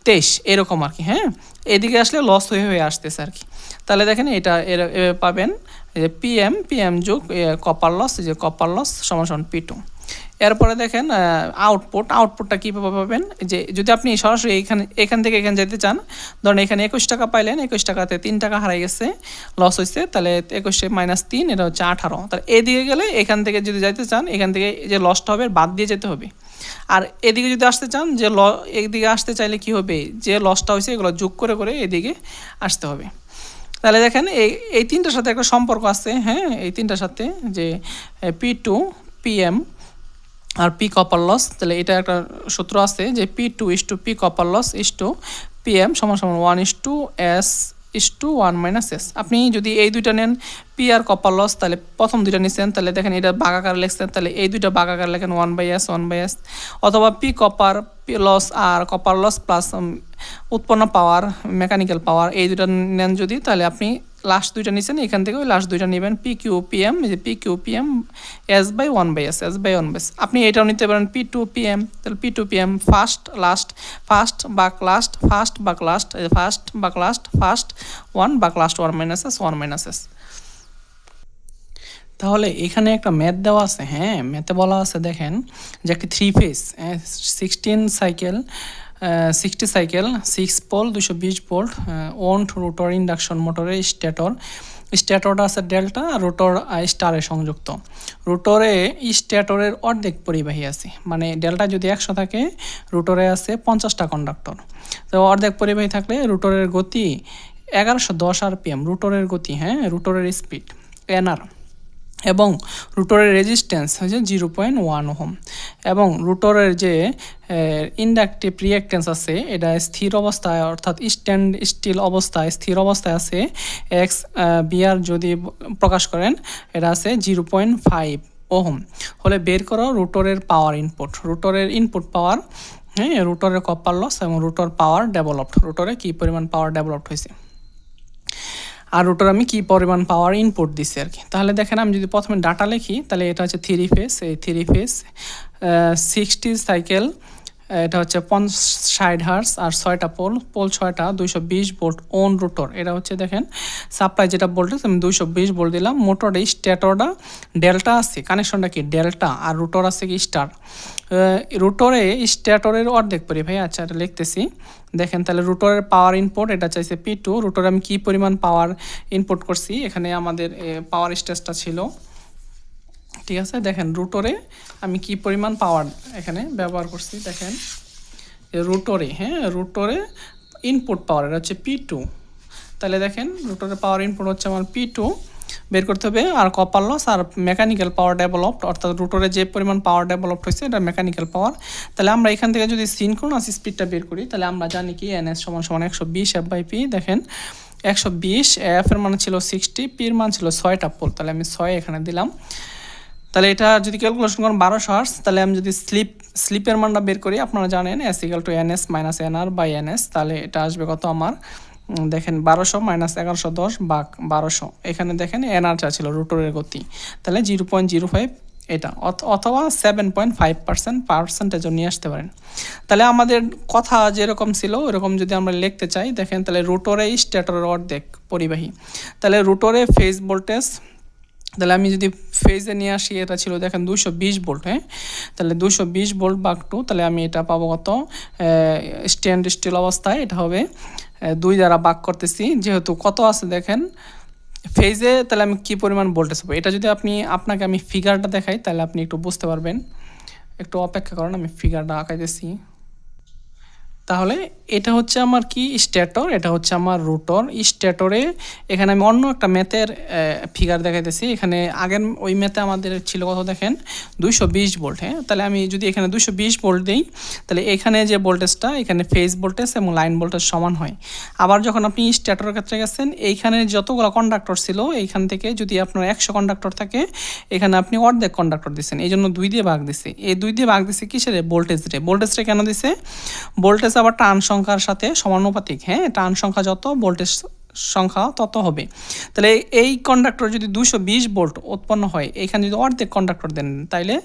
23, এরকম আর কি। হ্যাঁ, এদিকে আসলে লস হয়ে আসতেছে আর কি। তাহলে দেখেন এটা পাবেন যে পিএম যোগ কপার লস, যে কপার লস সমান P2। এরপরে দেখেন আউটপুটটা কীভাবে পাবেন, যে যদি আপনি সরাসরি এখান থেকে এখানে যেতে চান, ধরেন এখানে 21 টাকা পাইলেন, 21 টাকাতে 3 টাকা হারাই গেছে, লস হয়েছে, তাহলে 21 মাইনাস 3 এটা হচ্ছে 18। তাহলে এদিকে গেলে এখান থেকে যদি যাইতে চান, এখান থেকে যে লসটা হবে বাদ দিয়ে যেতে হবে। আর এদিকে যদি আসতে চান, যে এদিকে আসতে চাইলে কি হবে, যে লসটা হয়েছে এগুলো যোগ করে করে এদিকে আসতে হবে। তাহলে দেখেন এই তিনটার সাথে একটা সম্পর্ক আছে। হ্যাঁ, এই তিনটার সাথে যে P2 PM আর P কপার লস, তাহলে এটা একটা সূত্র আছে যে P2 P copper loss PM সমান 1:S/1 - আপনি যদি এই দুইটা নেন, P আর কপার লস, তাহলে প্রথম দুইটা নিচ্ছেন, তাহলে দেখেন এটা ভাগাকার লিখছেন, তাহলে এই দুইটা ভাগাকার লেখেন 1/S, অথবা P কপার লস আর কপার লস প্লাস উৎপন্ন পাওয়ার মেকানিক্যাল পাওয়ার, এই দুইটা নেন যদি, তাহলে আপনি লাস্ট দুইটা নিচ্ছেন, এখান থেকে ওই লাস্ট দুইটা নেবেন PQPM, যে PQPM S/1/S। আপনি এটাও নিতে পারেন P2PM, তাহলে P2PM ফার্স্ট লাস্ট, ফার্স্ট বাক লাস্ট, ফার্স্ট বাক লাস্ট, ফার্স্ট বাক লাস্ট, ফার্স্ট ওয়ান বাক লাস্ট 1 - S। তাহলে এখানে একটা ম্যাথ দেওয়া আছে। হ্যাঁ, ম্যাথে বলা আছে দেখেন যে একটি 3 phase 60 cycle 6 pole 220 volt wound rotor induction মোটরের স্ট্যাটরটা আছে ডেল্টা, রোটর স্টারে সংযুক্ত। স্ট্যাটরের অর্ধেক পরিবাহী আছে, মানে ডেল্টা যদি 100 থাকে, রোটরে আছে 50টা কন্ডাক্টর। তো অর্ধেক পরিবাহী থাকলে রোটরের গতি 1110 RPM, রোটরের গতি, হ্যাঁ, রোটরের স্পিড NR, এবং রোটরের রেজিস্ট্যান্স হচ্ছে 0.1 ওহম, এবং রোটরের যে ইন্ডাকটিভ রিঅ্যাকট্যান্স আছে এটা স্থির অবস্থায়, অর্থাৎ স্থির অবস্থায় আছে XBR যদি প্রকাশ করেন, এটা আছে 0.5 ওহম। হলে বের করো রোটরের পাওয়ার ইনপুট, রোটরের ইনপুট পাওয়ার, হ্যাঁ, রোটরের কপার লস এবং রোটর পাওয়ার ডেভেলপড, রোটরে কী পরিমাণ পাওয়ার ডেভেলপড হয়েছে, আর রোটর আমি কী পরিমাণ পাওয়ার ইনপুট দিচ্ছি আর কি। তাহলে দেখেন আমি যদি প্রথমে ডাটা লিখি, তাহলে এটা হচ্ছে 3 ফেজ, এই 3 ফেজ 60 সাইকেল, এটা হচ্ছে 60 হার্স, আর 6টা পোল 6টা 220 ভোল্ট ওন রোটর। এটা হচ্ছে দেখেন সাপ্লাই যেটা ভোল্টেজ আমি 220 ভোল্ট দিলাম। মোটরটা স্ট্যাটরটা ডেল্টা আছে, কানেকশনটা কি ডেল্টা, আর রোটর আছে কি স্টার। রোটরে স্ট্যাটরের অর্ধেক পরিবাহী, আচ্ছা এটা লিখতেছি। দেখেন তাহলে রোটরের পাওয়ার ইনপুট এটা চাইছে P2, রোটরে আমি কী পরিমাণ পাওয়ার ইনপুট করছি, এখানে আমাদের পাওয়ার স্টেজটা ছিল, ঠিক আছে। দেখেন রোটরে আমি কি পরিমাণ পাওয়ার এখানে ব্যবহার করছি, দেখেন রোটরে, হ্যাঁ, রোটরে ইনপুট পাওয়ার এটা হচ্ছে P2। তাহলে দেখেন রোটরে পাওয়ার ইনপুট হচ্ছে আমার P2 বের করতে হবে, আর কপার লস আর মেকানিক্যাল পাওয়ার ডেভেলপড, অর্থাৎ রোটরে যে পরিমাণ পাওয়ার ডেভেলপড হয়েছে এটা মেকানিক্যাল পাওয়ার। তাহলে আমরা এখান থেকে যদি সিনক্রোনাস স্পিডটা বের করি, তাহলে আমরা জানি কি NS = 120 F/P। দেখেন 120, F এর মান ছিল 60, P এর মান ছিল 6টা পোল, তাহলে আমি 6 এখানে দিলাম। তাহলে এটা যদি ক্যালকুলেশন করেন 1200 হার্স, তাহলে আমি যদি স্লিপের মানটা বের করি, আপনারা জানেন S = NS - NR/NS, তাহলে এটা আসবে কত আমার, দেখেন 1200 - 1110 ভাগ 1200, এখানে দেখেন NR ছিল রোটরের গতি, তাহলে 0.05 এটা, অথবা 7.5% নিয়ে আসতে পারেন। তাহলে আমাদের কথা যেরকম ছিল ওরকম যদি আমরা লিখতে চাই, দেখেন তাহলে রোটরে স্ট্যাটরের অর্ধেক পরিবাহী, তাহলে রোটরে ফেজ ভোল্টেজ তাহলে আমি যদি ফেজে নিয়ে আসি, এটা ছিল দেখেন 220 ভোল্ট, হ্যাঁ। তাহলে 220 ভোল্ট ভাগ 2, তাহলে আমি এটা পাবো কত, স্ট্যান্ড স্টিল অবস্থায় এটা হবে 2 দ্বারা ভাগ করতেছি, যেহেতু কত আছে দেখেন ফেজে, তাহলে আমি কি পরিমাণ ভোল্টেজ পাবো। এটা যদি আপনাকে আমি ফিগারটা দেখাই, তাহলে আপনি একটু বুঝতে পারবেন। একটু অপেক্ষা করেন, আমি ফিগারটা আঁকাইতেছি। তাহলে এটা হচ্ছে আমার কি স্ট্যাটর, এটা হচ্ছে আমার রোটর। স্ট্যাটরে এখানে আমি অন্য একটা ম্যাথের ফিগার দেখাইতেছি। এখানে আগের ওই ম্যাথে আমাদের ছিল কত দেখেন 220 ভোল্ট, হ্যাঁ। তাহলে আমি যদি এখানে 220 ভোল্ট দিই, তাহলে এখানে যে ভোল্টেজটা, এখানে ফেজ ভোল্টেজ এবং লাইন ভোল্টেজ সমান হয়। আবার যখন আপনি স্ট্যাটরের ক্ষেত্রে গেছেন, এইখানে যতগুলো কন্ডাক্টর ছিল, এইখান থেকে যদি আপনার 100 কন্ডাক্টর থাকে, এখানে আপনি অর্ধেক কন্ডাক্টর দিচ্ছেন, এই জন্য 2 দিয়ে ভাগ দিছে। এই 2 দিয়ে ভাগ দিছে কিসের, ভোল্টেজটা কেন দিছে, ভোল্টেজ আবার টার্ন সংখ্যার সাথে সমানুপাতিক, হ্যাঁ। টার্ন সংখ্যা যত, ভোল্টেজ সংখ্যা তত হবে। তাহলে এই কন্ডাক্টর যদি 220 ভোল্ট উৎপন্ন হয়, এখানে যদি অর্ধেক কন্ডাক্টর দেন, তাইলে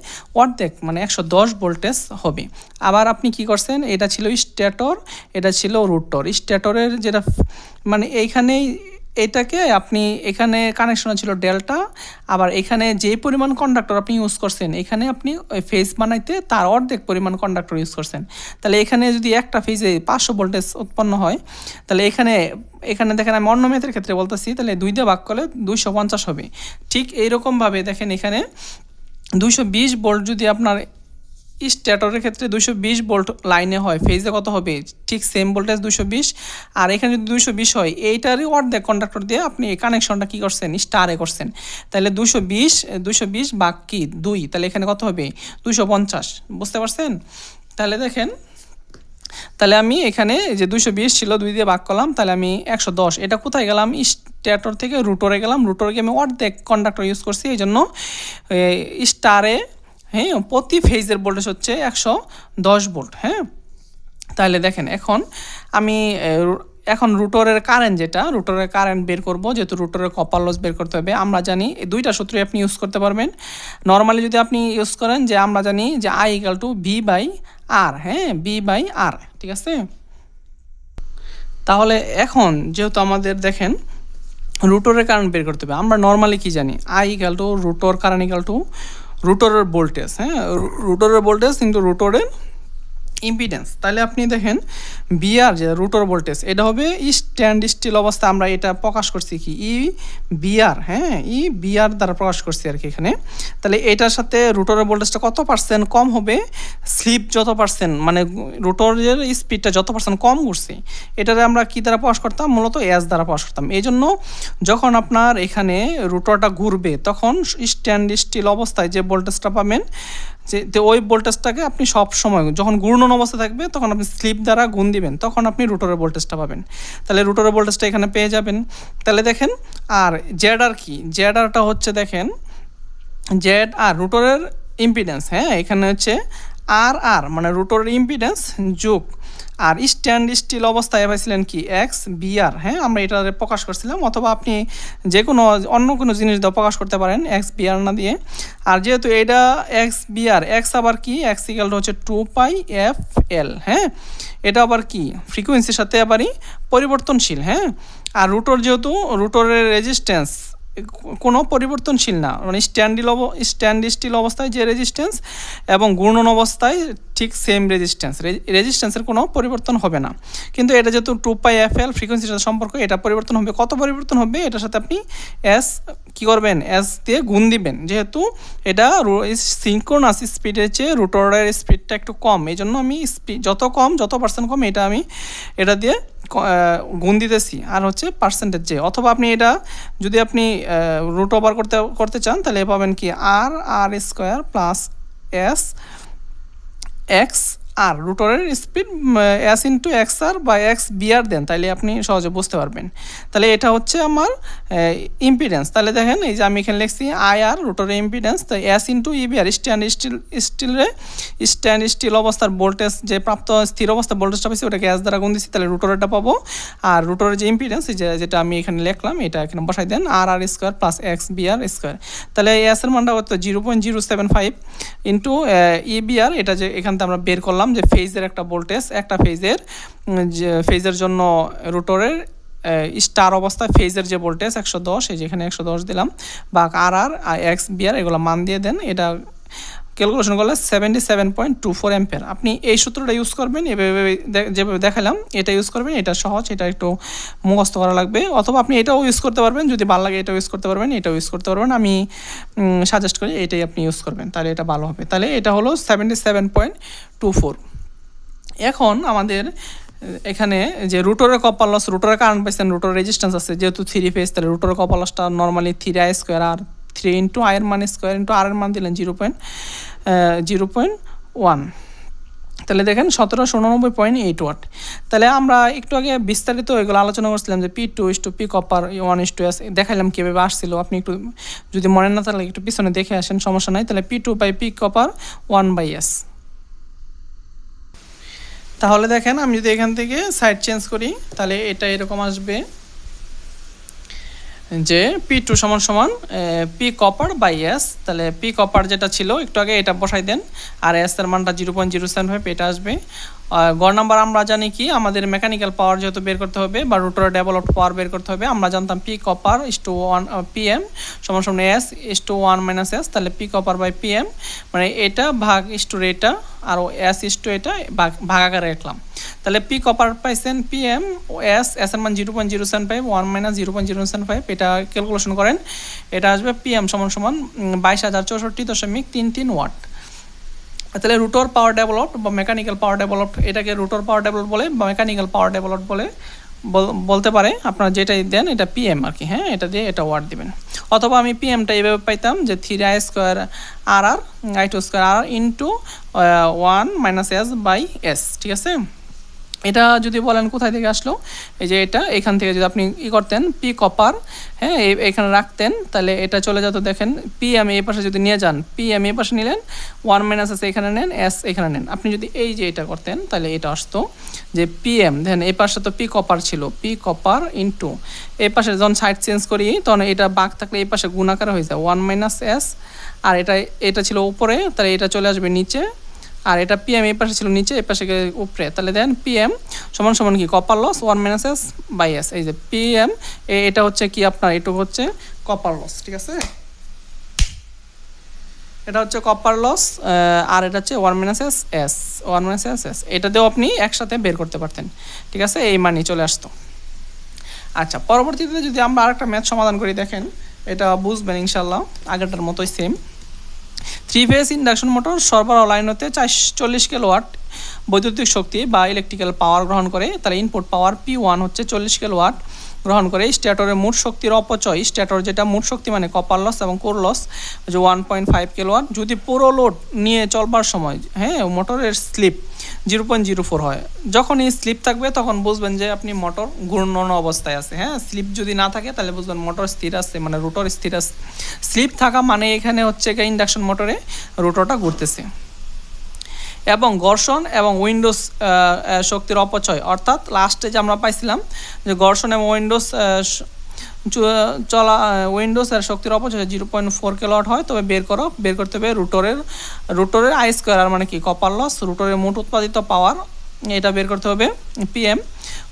অর্ধেক মানে 110 ভোল্টেজ হবে। আবার আপনি কি করছেন, এটা ছিল স্ট্যাটর, এটা ছিল রোটর। স্ট্যাটরের যেটা মানে এইখানেই এটাকে আপনি এখানে কানেকশন ছিল ডেল্টা, আবার এখানে যে পরিমাণ কন্ডাক্টর আপনি ইউজ করছেন, এখানে আপনি ফেজ বানাইতে তার অর্ধেক পরিমাণ কন্ডাক্টর ইউজ করছেন। তাহলে এখানে যদি একটা ফেজে 500 ভোল্টেজ উৎপন্ন হয়, তাহলে এখানে দেখেন আমি অন্য ম্যাথের ক্ষেত্রে বলতেছি, তাহলে 2 দিয়ে ভাগ করলে 250 হবে। ঠিক এইরকমভাবে দেখেন এখানে 220 ভোল্ট যদি আপনার স্ট্যাটরের ক্ষেত্রে 220 ভোল্ট লাইনে হয়, ফেজে কত হবে, ঠিক সেম ভোল্টেজ 220। আর এখানে যদি 220 হয়, এইটারই অর্ধেক কন্ডাক্টর দিয়ে আপনি এই কানেকশনটা কী করছেন, স্টারে করছেন। তাহলে 220 ভাগ কি 2, তাহলে এখানে কত হবে 250, বুঝতে পারছেন। তাহলে দেখেন, তাহলে আমি এখানে যে 220 ছিল 2 দিয়ে ভাগ করলাম, তাহলে আমি 110, এটা কোথায় গেলাম, স্ট্যাটর থেকে রুটরে গেলাম, রুটরকে আমি অর্ধেক কন্ডাক্টর ইউজ করছি, এই জন্য স্টারে, হ্যাঁ, প্রতি ফেজের ভোল্টেজ হচ্ছে 110 ভোল্ট, হ্যাঁ। তাহলে দেখেন এখন রুটরের কারেন্ট, যেটা রুটরের কারেন্ট বের করব, যেহেতু রুটরের কপার লস বের করতে হবে। আমরা জানি এই দুইটা সূত্রই আপনি ইউজ করতে পারবেন। নর্মালি যদি আপনি ইউজ করেন, যে আমরা জানি যে I = V/R, হ্যাঁ, V/R, ঠিক আছে। তাহলে এখন যেহেতু আমাদের দেখেন রুটরের কারেন্ট বের করতে হবে, আমরা নর্মালি কি জানি, I = রুটর কারেন্ট রুটরের ভোল্টেজ, হ্যাঁ, রুটরের ভোল্টেজ কিন্তু রুটরের ইম্পিডেন্স। তাহলে আপনি দেখেন বিআর যে রুটর ভোল্টেজ, এটা হবে স্ট্যান্ড স্টিল অবস্থা, আমরা এটা প্রকাশ করছি কি বিআর, হ্যাঁ, বিআর দ্বারা প্রকাশ করছি আর কি এখানে। তাহলে এটার সাথে রুটরের ভোল্টেজটা কত পার্সেন্ট কম হবে, স্লিপ যত পার্সেন্ট, মানে রুটরের স্পিডটা যত পার্সেন্ট কম করছে, এটারে আমরা কি দ্বারা প্রকাশ করতাম, মূলত এস দ্বারা প্রকাশ করতাম। এই জন্য যখন আপনার এখানে রুটরটা ঘুরবে, তখন স্ট্যান্ড স্টিল অবস্থায় যে ভোল্টেজটা পাবেন, যে ওই ভোল্টেজটাকে আপনি সব সময় যখন ঘূর্ণন অবস্থা থাকবে, তখন আপনি স্লিপ দ্বারা গুণ দিবেন, তখন আপনি রুটরের ভোল্টেজটা পাবেন। তাহলে রুটরের ভোল্টেজটা এখানে পেয়ে যাবেন। তাহলে দেখেন, আর জেড কি, জেডআরটা হচ্ছে দেখেন জেড আর রুটরের ইম্পিডেন্স, হ্যাঁ, এখানে হচ্ছে আর মানে রুটরের ইম্পিডেন্স যোগ, আর স্ট্যান্ড স্টিল অবস্থায় পাইছিলেন কি XBR, হ্যাঁ, আমরা এটা প্রকাশ করছিলাম, অথবা আপনি যে কোনো অন্য কোনো জিনিস দিয়ে প্রকাশ করতে পারেন XBR না দিয়ে। আর যেহেতু এটা XBR, এক্স আবার কি, X = হচ্ছে 2πfL, হ্যাঁ, এটা আবার কি ফ্রিকোয়েন্সির সাথে আবারই পরিবর্তনশীল, হ্যাঁ। আর রুটর যেহেতু রুটরের রেজিস্ট্যান্স কোনো পরিবর্তনশীল না, মানে স্ট্যান্ড স্টিল অবস্থায় যে রেজিস্ট্যান্স এবং ঘূর্ণন অবস্থায় ঠিক সেম রেজিস্ট্যান্সের কোনো পরিবর্তন হবে না। কিন্তু এটা যেহেতু 2πfL ফ্রিকোয়েন্সির সাথে সম্পর্ক, এটা পরিবর্তন হবে। কত পরিবর্তন হবে, এটার সাথে আপনি এস কী করবেন, এস দিয়ে গুণ দিবেন, যেহেতু এটা সিনক্রোনাস স্পিডের চেয়ে রুটরের স্পিডটা একটু কম, এই জন্য আমি যত পার্সেন্ট কম, এটা দিয়ে গুণ দিতেছি, আর হচ্ছে পার্সেন্টেজ যে, অথবা আপনি এটা যদি আপনি রুট ওভার করতে চান, তাহলে পাবেন কি R² প্লাস SX আর রুটরের স্পিড S × XR বা XBR দেন, তাহলে আপনি সহজে বুঝতে পারবেন। তাহলে এটা হচ্ছে আমার ইম্পিডেন্স। তাহলে দেখেন এই যে আমি এখানে লিখছি IR রুটরের ইম্পিডেন্স, তো S × EBR স্ট্যান্ড স্টিল অবস্থার ভোল্টেজ, যে প্রাপ্ত স্থির অবস্থা ভোল্টেজটা পেয়েছি, ওটাকে S দ্বারা গুণ দিচ্ছি, তাহলে রুটরেরটা পাবো। আর রুটরের যে ইম্পিডেন্স, যেটা আমি এখানে লিখলাম, এটা এখানে বসাই দেন R² প্লাস XBR²। তাহলে S এর মানটা হতো 0.075 ইন্টু EBR, এটা যে এখান থেকে আমরা বের করলাম যে ফেজের একটা ভোল্টেজ, একটা ফেজের জন্য রুটরের স্টার অবস্থায় ফেজের যে ভোল্টেজ 110, এই যেখানে 110 দিলাম, বা আর আর এক্স বিআর এগুলো মান দিয়ে দেন। এটা ক্যালকুলেশন করলে 77.24 অ্যাম্পিয়ার। আপনি এই সূত্রটা ইউজ করবেন, এভাবে যেভাবে দেখালাম এটা ইউজ করবেন। এটা সহজ, এটা একটু মুখস্থ করা লাগবে, অথবা আপনি এটাও ইউজ করতে পারবেন, যদি ভালো লাগে এটাও ইউজ করতে পারবেন, এটাও ইউজ করতে পারবেন। আমি সাজেস্ট করি এটাই আপনি ইউজ করবেন, তাহলে এটা ভালো হবে। তাহলে এটা হলো 77.24। এখন আমাদের এখানে যে রুটরের কপার লস, রুটরের কারেন্ট পাইছেন, রুটরের রেজিস্ট্যান্স আছে যেহেতু 3 ফেজ, তাহলে রুটরের কপার লসটা নর্মালি 3i² আর 3 ইন্টু আয়ের মান স্কোয়ার ইন্টু আর এর মান দিলেন 0.1। তাহলে দেখেন 1799.8 ওয়াট। তাহলে আমরা একটু আগে বিস্তারিত এগুলো আলোচনা করছিলাম যে P2:P কপার 1:S দেখাইলাম কীভাবে আসছিল। আপনি একটু যদি মনে না থাকলে একটু পিছনে দেখে আসেন, সমস্যা নাই। তাহলে P2/P কপার 1/S। তাহলে দেখেন আমি যদি এখান থেকে সাইড চেঞ্জ করি তাহলে এটা এরকম আসবে যে P2 সমান সমান P কপার বাই S। তাহলে P কপার যেটা ছিল একটু আগে এটা বসাই দেন, আর S এর মানটা 0.075 এটা আসবে। গড় নাম্বার আমরা জানি কি, আমাদের মেকানিক্যাল পাওয়ার যেহেতু বের করতে হবে বা রোটরে ডেভেলপড পাওয়ার বের করতে হবে, আমরা জানতাম P কপার ইসটু 1 PM সমান সমান S ইসটু 1 - S। তাহলে P কপার বাই PM মানে এটা ভাগ ইসটু এটা, আর S ইসটু এটা ভাগ আকারে রাখলাম। তাহলে P কপার পাইছেন PM ও S এর মান 0.075, 1 - 0.075, এটা ক্যালকুলেশন করেন, এটা আসবে PM সমান সমান 22,064.33 ওয়াট। তাহলে রুটর পাওয়ার ডেভেলপড বা মেকানিক্যাল পাওয়ার ডেভেলপড, এটাকে রুটর পাওয়ার ডেভেলপড বলে বা মেকানিক্যাল পাওয়ার ডেভেলপড বলে বলতে পারে। আপনারা যেটাই দেন এটা PM আর কি, হ্যাঁ, এটা দিয়ে এটা ওয়াট দিবেন। অথবা আমি PMটা এইভাবে পাইতাম যে 3i² আর i2² আর ইন্টু 1 - S বাই S, ঠিক আছে। এটা যদি বলেন কোথায় থেকে আসলো, এই যে এটা এখান থেকে যদি আপনি করতেন P কপার, হ্যাঁ, এখানে রাখতেন, তাহলে এটা চলে যেত। দেখেন PM এই পাশে যদি নিয়ে যান, PM এই পাশে নিলেন, 1 - S এখানে নেন, S এখানে নেন। আপনি যদি এই যে এটা করতেন তাহলে এটা আসতো যে PM, দেখেন এই পাশে তো P কপার ছিল, P কপার ইন্টু এই পাশে যখন সাইড চেঞ্জ করি তখন এটা বাঘ থাকলে এই পাশে গুণাকার হয়ে যায় 1 - S, আর এটা ছিল উপরে, তাহলে এটা চলে আসবে নিচে, আর এটা PM এই পাশে ছিল নিচে, এই পাশে উপরে। তাহলে দেন PM সমান সমান কি copper loss 1 - S by S। এই যে PM এটা হচ্ছে কি আপনার, এটা হচ্ছে কপার লস, ঠিক আছে। এটা হচ্ছে কপার লস, আর এটা হচ্ছে 1 - S 1 - S। এটা দিয়েও আপনি একসাথে বের করতে পারতেন, ঠিক আছে, এই মানই চলে আসতো। আচ্ছা, পরবর্তীতে যদি আমরা আরেকটা ম্যাথ সমাধান করি, দেখেন এটা বুঝবেন ইনশাল্লাহ, আগেরটার মতোই সেম। 3 ফেজ ইন্ডাকশন মোটর সরবরাহ লাইন হতে 40 কিলোওয়াট বৈদ্যুতিক শক্তি বা ইলেকট্রিক্যাল পাওয়ার গ্রহণ করে। তাহলে ইনপুট পাওয়ার P1 হচ্ছে 40 কিলোওয়াট গ্রহণ করে। স্ট্যাটরের মোট শক্তির অপচয়, স্ট্যাটর যেটা মোট শক্তি মানে কপার লস এবং কোর লস যে 1.5 কিলোওয়াট। যদি পুরো লোড নিয়ে চলবার সময়, হ্যাঁ, মোটরের স্লিপ 0.04 হয়। যখন এই স্লিপ থাকবে তখন বুঝবেন যে আপনি মোটর ঘূর্ণন অবস্থায় আছে, হ্যাঁ। স্লিপ যদি না থাকে তাহলে বুঝবেন মোটর স্থির আছে, মানে রোটর স্থির আছে। স্লিপ থাকা মানে এখানে হচ্ছে ইন্ডাকশন মোটরে রোটরটা ঘুরতেছে। এবং ঘর্ষণ এবং উইন্ডোজ শক্তির অপচয়, অর্থাৎ লাস্টে যে আমরা পাইছিলাম যে ঘর্ষণ এবং উইন্ডোজের শক্তির অপচয় 0.4 কিলোওয়াট হয়, তবে বের করতে হবে রুটরের i² আর মানে কি কপার লস, রুটরের মোট উৎপাদিত পাওয়ার এটা বের করতে হবে PM,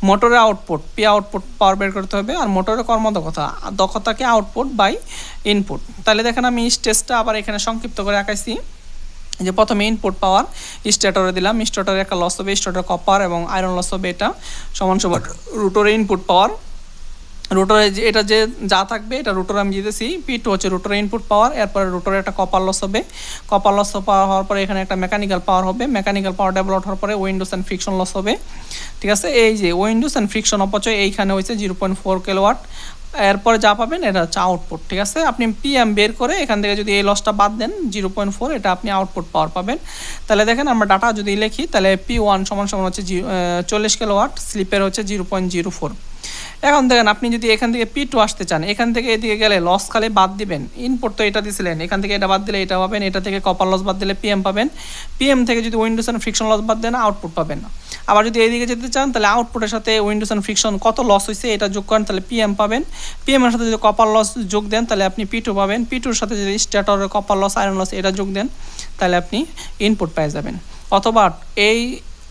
মোটরের আউটপুট P আউটপুট পাওয়ার বের করতে হবে, আর মোটরের দক্ষতাকে আউটপুট বাই ইনপুট। তাহলে দেখেন আমি স্টেজটা আবার এখানে সংক্ষিপ্ত করে আঁকাইছি যে প্রথমে ইনপুট পাওয়ার স্ট্যাটরে দিলাম, স্ট্যাটরে একটা লস হবে, স্ট্যাটর কপার এবং আয়রন লস হবে, এটা সমান সমান রুটরে ইনপুট পাওয়ার। রোটরে এটা যে যা থাকবে এটা রোটরে আমি দিতেছি, P2 হচ্ছে রোটরে ইনপুট পাওয়ার, এরপরে রোটরে একটা কপার লস হবে, কপার লস হওয়ার পরে এখানে একটা মেকানিক্যাল পাওয়ার হবে, মেকানিক্যাল পাওয়ার ডেভেলপ হওয়ার পরে উইন্ডোজ অ্যান্ড ফ্রিকশন লস হবে, ঠিক আছে। এই যে উইন্ডোজ অ্যান্ড ফ্রিকশন অপচয় এইখানে হয়েছে 0.4 কিলোওয়াট। এরপরে যা পাবেন এটা হচ্ছে আউটপুট, ঠিক আছে। আপনি PM বের করে এখান থেকে যদি এই লসটা বাদ দেন 0.4, এটা আপনি আউটপুট পাওয়ার পাবেন। তাহলে দেখেন আমরা ডাটা যদি লিখি তাহলে P1 সমান সমান হচ্ছে 40 কিলোওয়াট, স্লিপের হচ্ছে 0.04। এখন দেখেন আপনি যদি এখান থেকে P2 আসতে চান, এখান থেকে এদিকে গেলে লস খালি বাদ দিবেন, ইনপুট তো এটা দিছিলেন, এখান থেকে এটা বাদ দিলে এটা পাবেন, এটা থেকে কপার লস বাদ দিলে PM পাবেন, PM থেকে যদি উইন্ডোজ অ্যান্ড ফ্রিকশন লস বাদ দেন আউটপুট পাবেন না। আবার যদি এইদিকে যেতে চান তাহলে আউটপুটের সাথে উইন্ডোজ অ্যান্ড ফ্রিকশন কত লস হয়েছে এটা যোগ করেন, তাহলে PM পাবেন, PM এর সাথে যদি কপার লস যোগ দেন তাহলে আপনি P2 পাবেন, P2 এর সাথে যদি স্ট্যাটরের কপার লস আয়রন লস এটা যোগ দেন তাহলে আপনি ইনপুট পেয়ে যাবেন। অথবা এই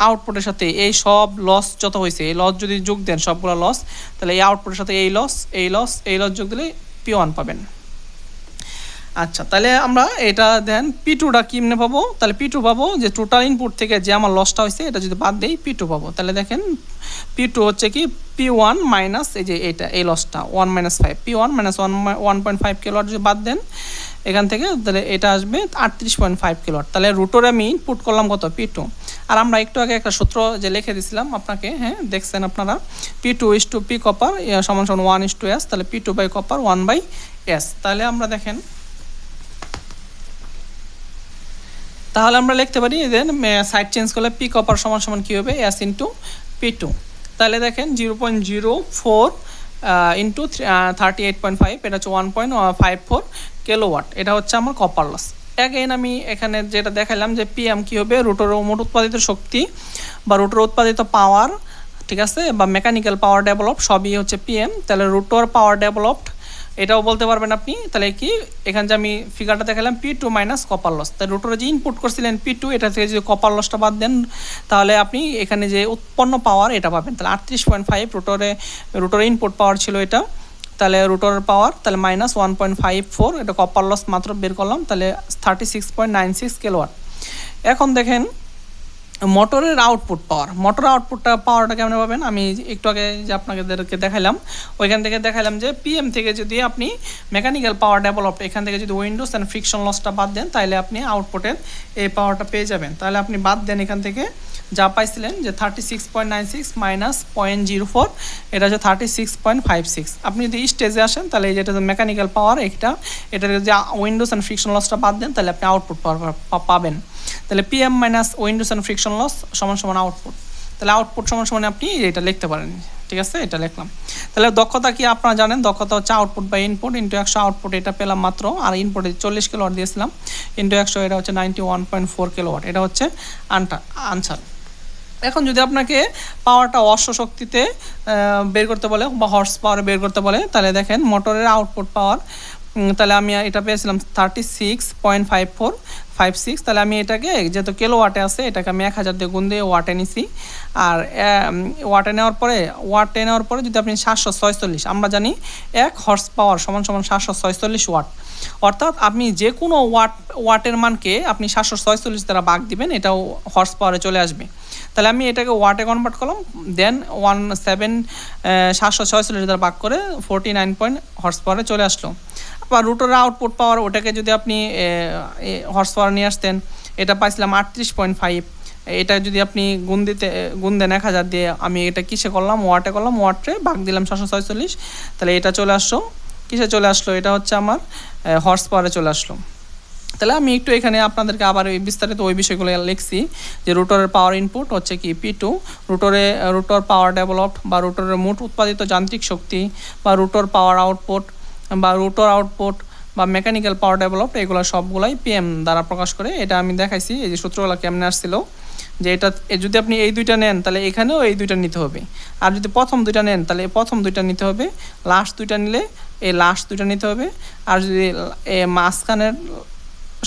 আউটপুটের সাথে এই সব লস যত হয়েছে এই লস যদি যোগ দেন সবগুলো লস, তাহলে এই আউটপুটের সাথে এই লস এই লস এই লস যোগ দিলে P1 পাবেন। আচ্ছা, তাহলে আমরা এটা দেন P2টা কেমনে পাবো? তাহলে P2 পাবো যে টোটাল ইনপুট থেকে যে আমার লসটা হয়েছে এটা যদি বাদ দেই P2 পাবো। তাহলে দেখেন P2 হচ্ছে কি P1 মাইনাস এই যে এটা এই লসটা 1 - 5 P1 - 1.5 কিলোওয়াট যদি বাদ দেন এখান থেকে, তাহলে এটা আসবে 38.5 কিলোওয়াট। তাহলে রুটরে আমি ইনপুট করলাম কত? P2। আর আমরা একটু আগে একটা সূত্র যে লিখে দিয়েছিলাম আপনাকে, হ্যাঁ দেখছেন আপনারা, P2 is to P copper সমান সমান 1 is to S, তাহলে P2 by copper 1 by S। তাহলে আমরা দেখেন, তাহলে আমরা লিখতে পারি দেন সাইড চেঞ্জ করলে P কপার সমান সমান কী হবে? S into P2। তাহলে দেখেন 0.04 ইন্টু 38.5, এটা হচ্ছে 1.54 কিলোওয়াট, এটা হচ্ছে আমার কপার লস। অ্যাগেন আমি এখানে যেটা দেখালাম যে PM কী হবে? রুটের মোট উৎপাদিত শক্তি বা রুটের উৎপাদিত পাওয়ার, ঠিক আছে, বা মেকানিক্যাল পাওয়ার ডেভেলপ সবই হচ্ছে PM। তাহলে রুটের পাওয়ার ডেভেলপড এটাও বলতে পারবেন আপনি। তাহলে কি এখানে যে আমি ফিগারটা দেখালাম P2 মাইনাস কপার লস, তাই রুটরে যে ইনপুট করছিলেন P2, এটা থেকে যদি কপার লসটা বাদ দেন তাহলে আপনি এখানে যে উৎপন্ন পাওয়ার এটা পাবেন। তাহলে 38.5 রুটরে ইনপুট পাওয়ার ছিল এটা, তাহলে রুটরের পাওয়ার তাহলে মাইনাস 1.54, এটা কপার লস মাত্র বের করলাম, তাহলে 36.96 কিলোওয়াট। এখন দেখেন মোটরের আউটপুট পাওয়ার, মোটর পাওয়ারটা কেমন পাবেন? আমি একটু আগে যে আপনাদেরকে দেখাইলাম ওইখান থেকে দেখাইলাম যে PM থেকে যদি আপনি মেকানিক্যাল পাওয়ার ডেভেলপ এখান থেকে যদি উইন্ডোজ অ্যান্ড ফ্রিকশন লসটা বাদ দেন তাহলে আপনি আউটপুটের এই পাওয়ারটা পেয়ে যাবেন। তাহলে আপনি বাদ দেন এখান থেকে যা পাইছিলেন যে 36.96 মাইনাস 0.04, এটা হচ্ছে 36.56। আপনি যদি স্টেজে আসেন তাহলে এই যেটা মেকানিক্যাল পাওয়ার এটা যদি উইন্ডোজ অ্যান্ড ফ্রিকশন লসটা বাদ দেন তাহলে আপনি আউটপুট পাওয়ার পাবেন। তাহলে PM minus windage and friction loss সমান সমান আউটপুট। তাহলে আউটপুট সমান সমান আপনি এটা লিখতে পারেন, ঠিক আছে, এটা লিখলাম। তাহলে দক্ষতা কি আপনারা জানেন? দক্ষতা হচ্ছে output by input into 100, output এটা পেলাম মাত্র, আর ইনপুটে 40 কিলোওয়াট দিয়েছিলাম ইন্টু 100, এটা হচ্ছে 91.4 কিলোওয়াট, এটা হচ্ছে আনসার। এখন যদি আপনাকে পাওয়ারটা অশ্ব শক্তিতে বের করতে বলে বা হর্স পাওয়ারে বের করতে বলে, তাহলে দেখেন মোটরের আউটপুট পাওয়ার, তাহলে আমি এটা পেয়েছিলাম 36.5456। তাহলে আমি এটাকে যেহেতু কিলোওয়াটে আছে এটাকে আমি 1000 দিয়ে গুণ দিয়ে ওয়াটে নিছি। আর ওয়াটে নেওয়ার পরে যদি আপনি 746, আমরা জানি 1 হর্স পাওয়ার সমান সমান 746 ওয়াট, অর্থাৎ আপনি যে কোনো ওয়াটের মানকে আপনি 746 দ্বারা ভাগ দিবেন, এটাও হর্স পাওয়ারে চলে আসবে। তাহলে আমি এটাকে ওয়াটে কনভার্ট করলাম, দেন 746 দ্বারা ভাগ করে 49 হর্স পাওয়ারে চলে আসলো। আবার রুটের আউটপুট পাওয়ার ওটাকে যদি আপনি হর্স পাওয়ার নিয়ে আসতেন, এটা পাইছিলাম 38.5, এটা যদি আপনি গুণ দেন 1000 দিয়ে, আমি এটা কিসে করলাম? ওয়াটে করলাম, ওয়াটে ভাগ দিলাম 746, তাহলে এটা চলে আসলো কিসে চলে আসলো? এটা হচ্ছে আমার হর্স পাওয়ারে চলে আসলো। তাহলে আমি একটু এখানে আপনাদেরকে আবার বিস্তারিত ওই বিষয়গুলো লিখছি যে রুটরের পাওয়ার ইনপুট হচ্ছে কি P2, রুটর পাওয়ার ডেভেলপড বা রুটরের মোট উৎপাদিত যান্ত্রিক শক্তি বা রুটর পাওয়ার আউটপুট বা রুটর আউটপুট বা মেকানিক্যাল পাওয়ার ডেভেলপড, এগুলো সবগুলাই PM দ্বারা প্রকাশ করে। এটা আমি দেখাইছি এই যে সূত্রগুলো কেমনে আসছিল, যে এটা যদি আপনি এই দুইটা নেন তাহলে এখানেও এই দুইটা নিতে হবে, আর যদি প্রথম দুইটা নেন তাহলে প্রথম দুইটা নিতে হবে, লাস্ট দুইটা নিলে এই লাস্ট দুইটা নিতে হবে, আর যদি মাঝখানের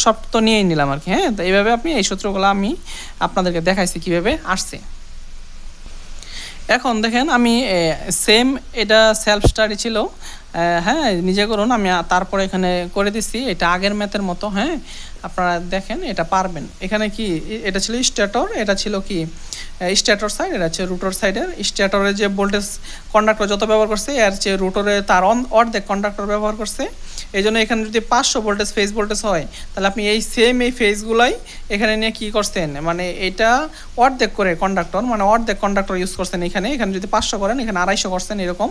সব তো নিয়েই নিলাম আর কি। হ্যাঁ, তো এইভাবে আপনি এই সূত্রগুলো আমি আপনাদেরকে দেখাইছি কিভাবে আসছে। এখন দেখেন আমি সেম এটা সেলফ স্টাডি ছিল, হ্যাঁ নিজে করুন, আমি তারপরে এখানে করে দিচ্ছি এটা আগের ম্যাথের মতো। হ্যাঁ, আপনারা দেখেন এটা পারবেন। এখানে কি এটা ছিল স্ট্যাটর, এটা ছিল কি স্ট্যাটর সাইড, এটা হচ্ছে রুটর সাইডের। স্ট্যাটরে যে ভোল্টেজ কন্ডাক্টর যত ব্যবহার করছে এর চেয়ে রুটরে তার অর্ধেক কন্ডাক্টর ব্যবহার করছে। এই জন্য এখানে যদি 500 ভোল্টেজ ফেজ ভোল্টেজ হয় তাহলে আপনি এই সেম এই ফেজগুলাই এখানে নিয়ে কী করছেন, মানে এটা অর্ধেক করে কন্ডাক্টর, মানে অর্ধেক কন্ডাক্টর ইউজ করছেন এখানে যদি 500 করেন এখানে 250 করছেন এরকম।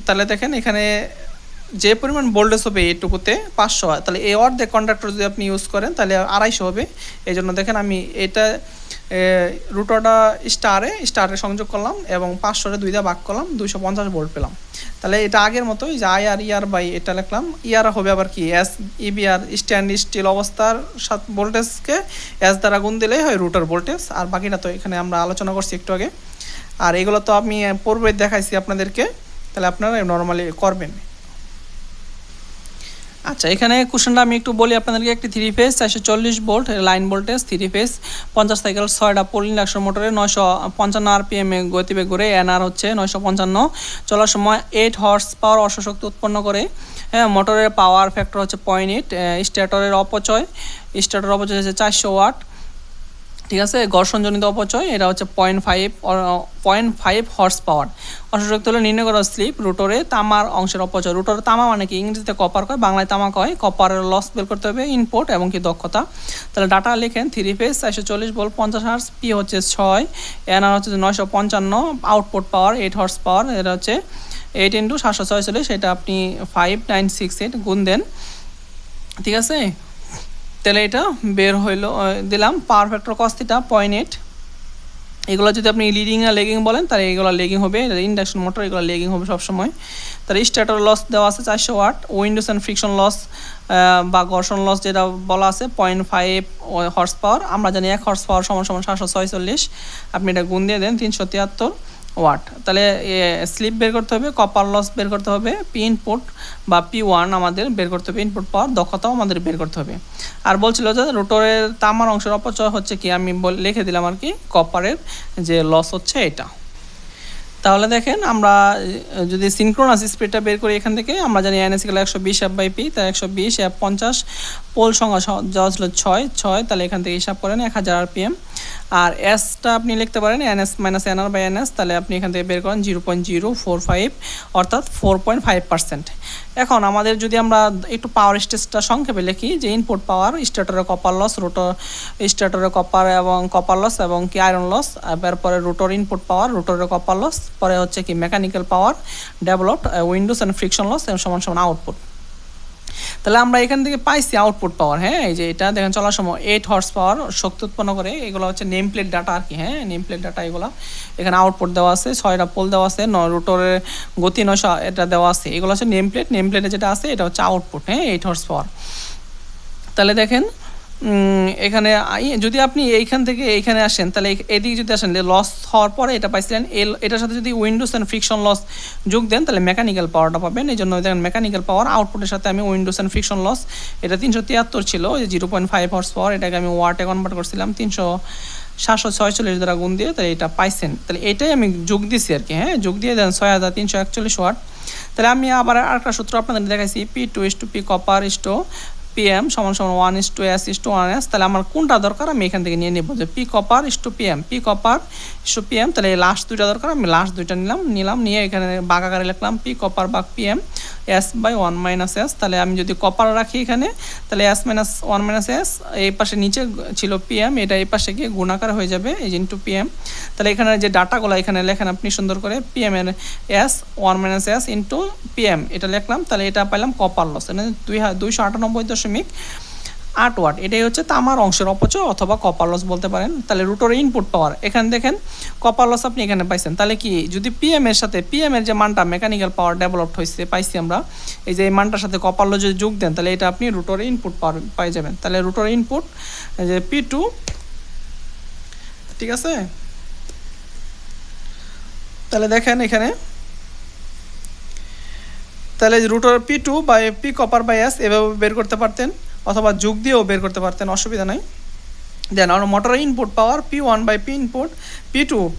তাহলে দেখেন এখানে যে পরিমাণ ভোল্টেজ হবে এইটুকুতে 500, তাহলে এই অর্ধেক কন্ডাক্টর যদি আপনি ইউজ করেন তাহলে 250 হবে। এই জন্য দেখেন আমি এটা রুটরটা স্টারে সংযোগ করলাম এবং 500 2 দিয়ে ভাগ করলাম, 250 ভোল্ট পেলাম। তাহলে এটা আগের মতোই যে IR ER বাই এটা লিখলাম। ER হবে আবার কি EBR, স্ট্যান্ড স্টিল অবস্থার সাথে ভোল্টেজকে S দ্বারা গুণ দিলেই হয় রুটার ভোল্টেজ। আর বাকিটা তো এখানে আমরা আলোচনা করছি একটু আগে, আর এগুলো তো আমি পূর্বে দেখাইছি আপনাদেরকে, তাহলে আপনারা নর্মালি করবেন। আচ্ছা, এখানে কোশ্চেনটা আমি একটু বলি আপনাদেরকে। একটি 3 phase 440 volt line voltage 3 phase 50 cycle 6টা পোল ইন্ডাকশন মোটরে 955 আরপিএম এ গতিবেগ করে, এনআর হচ্ছে 955, চলার সময় 8 হর্স পাওয়ার অশ্বশক্তি উৎপন্ন করে। হ্যাঁ, মোটরের পাওয়ার ফ্যাক্টর হচ্ছে 0.8। স্টেটরের অপচয় হচ্ছে 400 ওয়াট। ঠিক আছে, ঘর্ষণজনিত অপচয় এটা হচ্ছে 0.5 হর্স পাওয়ার। অশ্বশক্তি হলে নির্ণয় করা স্লিপ। রোটরে তামার অংশের অপচয়। রোটরে তামা মানে কি, ইংরেজিতে কপার কয়, বাংলায় তামা কয়। কপারের লস বের করতে হবে, ইনপুট এবং কি দক্ষতা। তাহলে ডাটা লিখেন 3 ফেজ 440 ভোল্ট 50 হার্স, পি হচ্ছে 6, এনআর হচ্ছে 955, আউটপুট পাওয়ার 8 হর্স পাওয়ার, এটা হচ্ছে 8 × 746, এটা আপনি 5968 গুণ দেন। ঠিক আছে, তাহলে এটা বের হইলো, দিলাম পাওয়ার ফ্যাক্টর cos θ 0.8। এগুলো যদি আপনি লিডিং আর লেগিং বলেন তাহলে এগুলো লেগিং হবে, ইন্ডাকশন মোটর এগুলো লেগিং হবে সবসময়। তাহলে স্ট্যাটর লস দেওয়া আছে 400 watt, windage and friction loss বা ঘর্ষণ লস যেটা বলা আছে 0.5 হর্স পাওয়ার। আমরা জানি 1 হর্স পাওয়ার সমান 746, আপনি এটা গুণ দিয়ে দেন 373 ওয়াট। তাহলে স্লিপ বের করতে হবে, কপার লস বের করতে হবে, পি ইনপুট বা P1 আমাদের বের করতে হবে, ইনপুট পাওয়ার দক্ষতাও আমাদের বের করতে হবে। আর বলছিল যে রোটরের তামার অংশের অপচয় হচ্ছে কি, আমি লিখে দিলাম আর কি, কপারের যে লস হচ্ছে এটা। তাহলে দেখেন আমরা যদি সিনক্রোনাস স্পিডটা বের করি এখান থেকে, আমরা জানি NS 120 F/P, তাই 120 F50, পোল সংখ্যা দেওয়া ছিল 6, তাহলে এখান থেকে হিসাব করেন 1000 RPM। আর এসটা আপনি লিখতে পারেন NS - NR/NS, তাহলে আপনি এখান থেকে বের করেন 0.045, অর্থাৎ 4.5%। এখন আমাদের যদি আমরা একটু পাওয়ার স্টেজটা সংক্ষেপে লিখি, যে ইনপুট পাওয়ার, স্টেটরের কপার লস, রোটর স্টেটরের কপার এবং কপার লস এবং কি আয়রন লস, তারপরে রোটর ইনপুট পাওয়ার, রোটরের কপার লস, পরে হচ্ছে কি mechanical power developed, windage and friction loss সমান আউটপুট। তাহলে আমরা এখান থেকে পাইছি আউটপুট পাওয়ার। হ্যাঁ, এই যে এটা দেখেন চলার সময় 8 হর্স পাওয়ার শক্তি উৎপন্ন করে। এগুলো হচ্ছে নেম প্লেট ডাটা আর কি। হ্যাঁ, নেম প্লেট ডাটা এগুলো। এখানে আউটপুট দেওয়া আছে, 6টা পোল দেওয়া আছে, রোটরের গতি 900 এটা দেওয়া আছে। এগুলো হচ্ছে নেম প্লেট। নেম প্লেটে যেটা আছে এটা হচ্ছে আউটপুট। হ্যাঁ, 8 হর্স পাওয়ার। তাহলে দেখেন এখানে যদি আপনি এইখান থেকে এইখানে আসেন, তাহলে এদিকে যদি আসেন লস হওয়ার পরে এটা পাইছিলেন, এটার সাথে যদি উইন্ডোজ অ্যান্ড ফ্রিকশন লস যোগ দেন তাহলে মেকানিক্যাল পাওয়ারটা পাবেন। এই জন্য দেখেন মেকানিক্যাল পাওয়ার আউটপুটের সাথে আমি উইন্ডোজ অ্যান্ড ফ্রিকশন লস, এটা 373 ছিল, ওই 0.5 হর্স পাওয়ার, এটাকে আমি ওয়াটে কনভার্ট করছিলাম 746 দ্বারা গুণ দিয়ে, তাহলে এটা পাইছেন। তাহলে এটাই আমি যোগ দিছি আর কি। হ্যাঁ, যোগ দিয়ে দেন 6341 ওয়াট। তাহলে আমি আবার আরেকটা সূত্র আপনাদের দেখাইছি, P2:P কপার PM = 1:S:1S। তাহলে আমার কোনটা দরকার আমি এখান থেকে নিয়ে নেব, যে P copper PM, P copper PM। তাহলে এই লাস্ট দুইটা দরকার, আমি লাস্ট দুইটা নিলাম, নিয়ে এখানে ভাগ আকারে লিখলাম P কপার ভাগ PM S/1 - S। তাহলে আমি যদি কপার রাখি এখানে, তাহলে S-1 - S, এই পাশে নিচে ছিল PM, এটা এই পাশে গিয়ে গুণাকার হয়ে যাবে, এই যে ইন্টু PM। তাহলে এখানে যে ডাটাগুলো এখানে লেখেন আপনি সুন্দর করে, PM এর S-1 - S ইন্টু PM, এটা লিখলাম। তাহলে এটা পাইলাম কপার লস, মানে 298.8 ওয়াট। এটাই হচ্ছে তামার অংশের অপচয় অথবা কপার লস বলতে পারেন। তাহলে রুটরের ইনপুট পাওয়ার, এখানে দেখেন কপার লস আপনি এখানে পাইছেন। তাহলে কি, যদি PM এর সাথে PM এর যে মানটা মেকানিক্যাল পাওয়ার ডেভেলপড হয়েছে পাইছি আমরা, এই যে এই মানটার সাথে কপার লস যদি যোগ দেন তাহলে এটা আপনি রুটরের ইনপুট পাওয়ার পাই যাবেন। তাহলে রুটরের ইনপুট যে P2, ঠিক আছে। তাহলে দেখেন এখানে, তাহলে রুটর P2 বা P কপার বাই S এভাবে বের করতে পারতেন, অথবা যোগ দিয়েও বের করতে পারতেন, অসুবিধা নাই। দেন আর মোটরের input power P1 by P input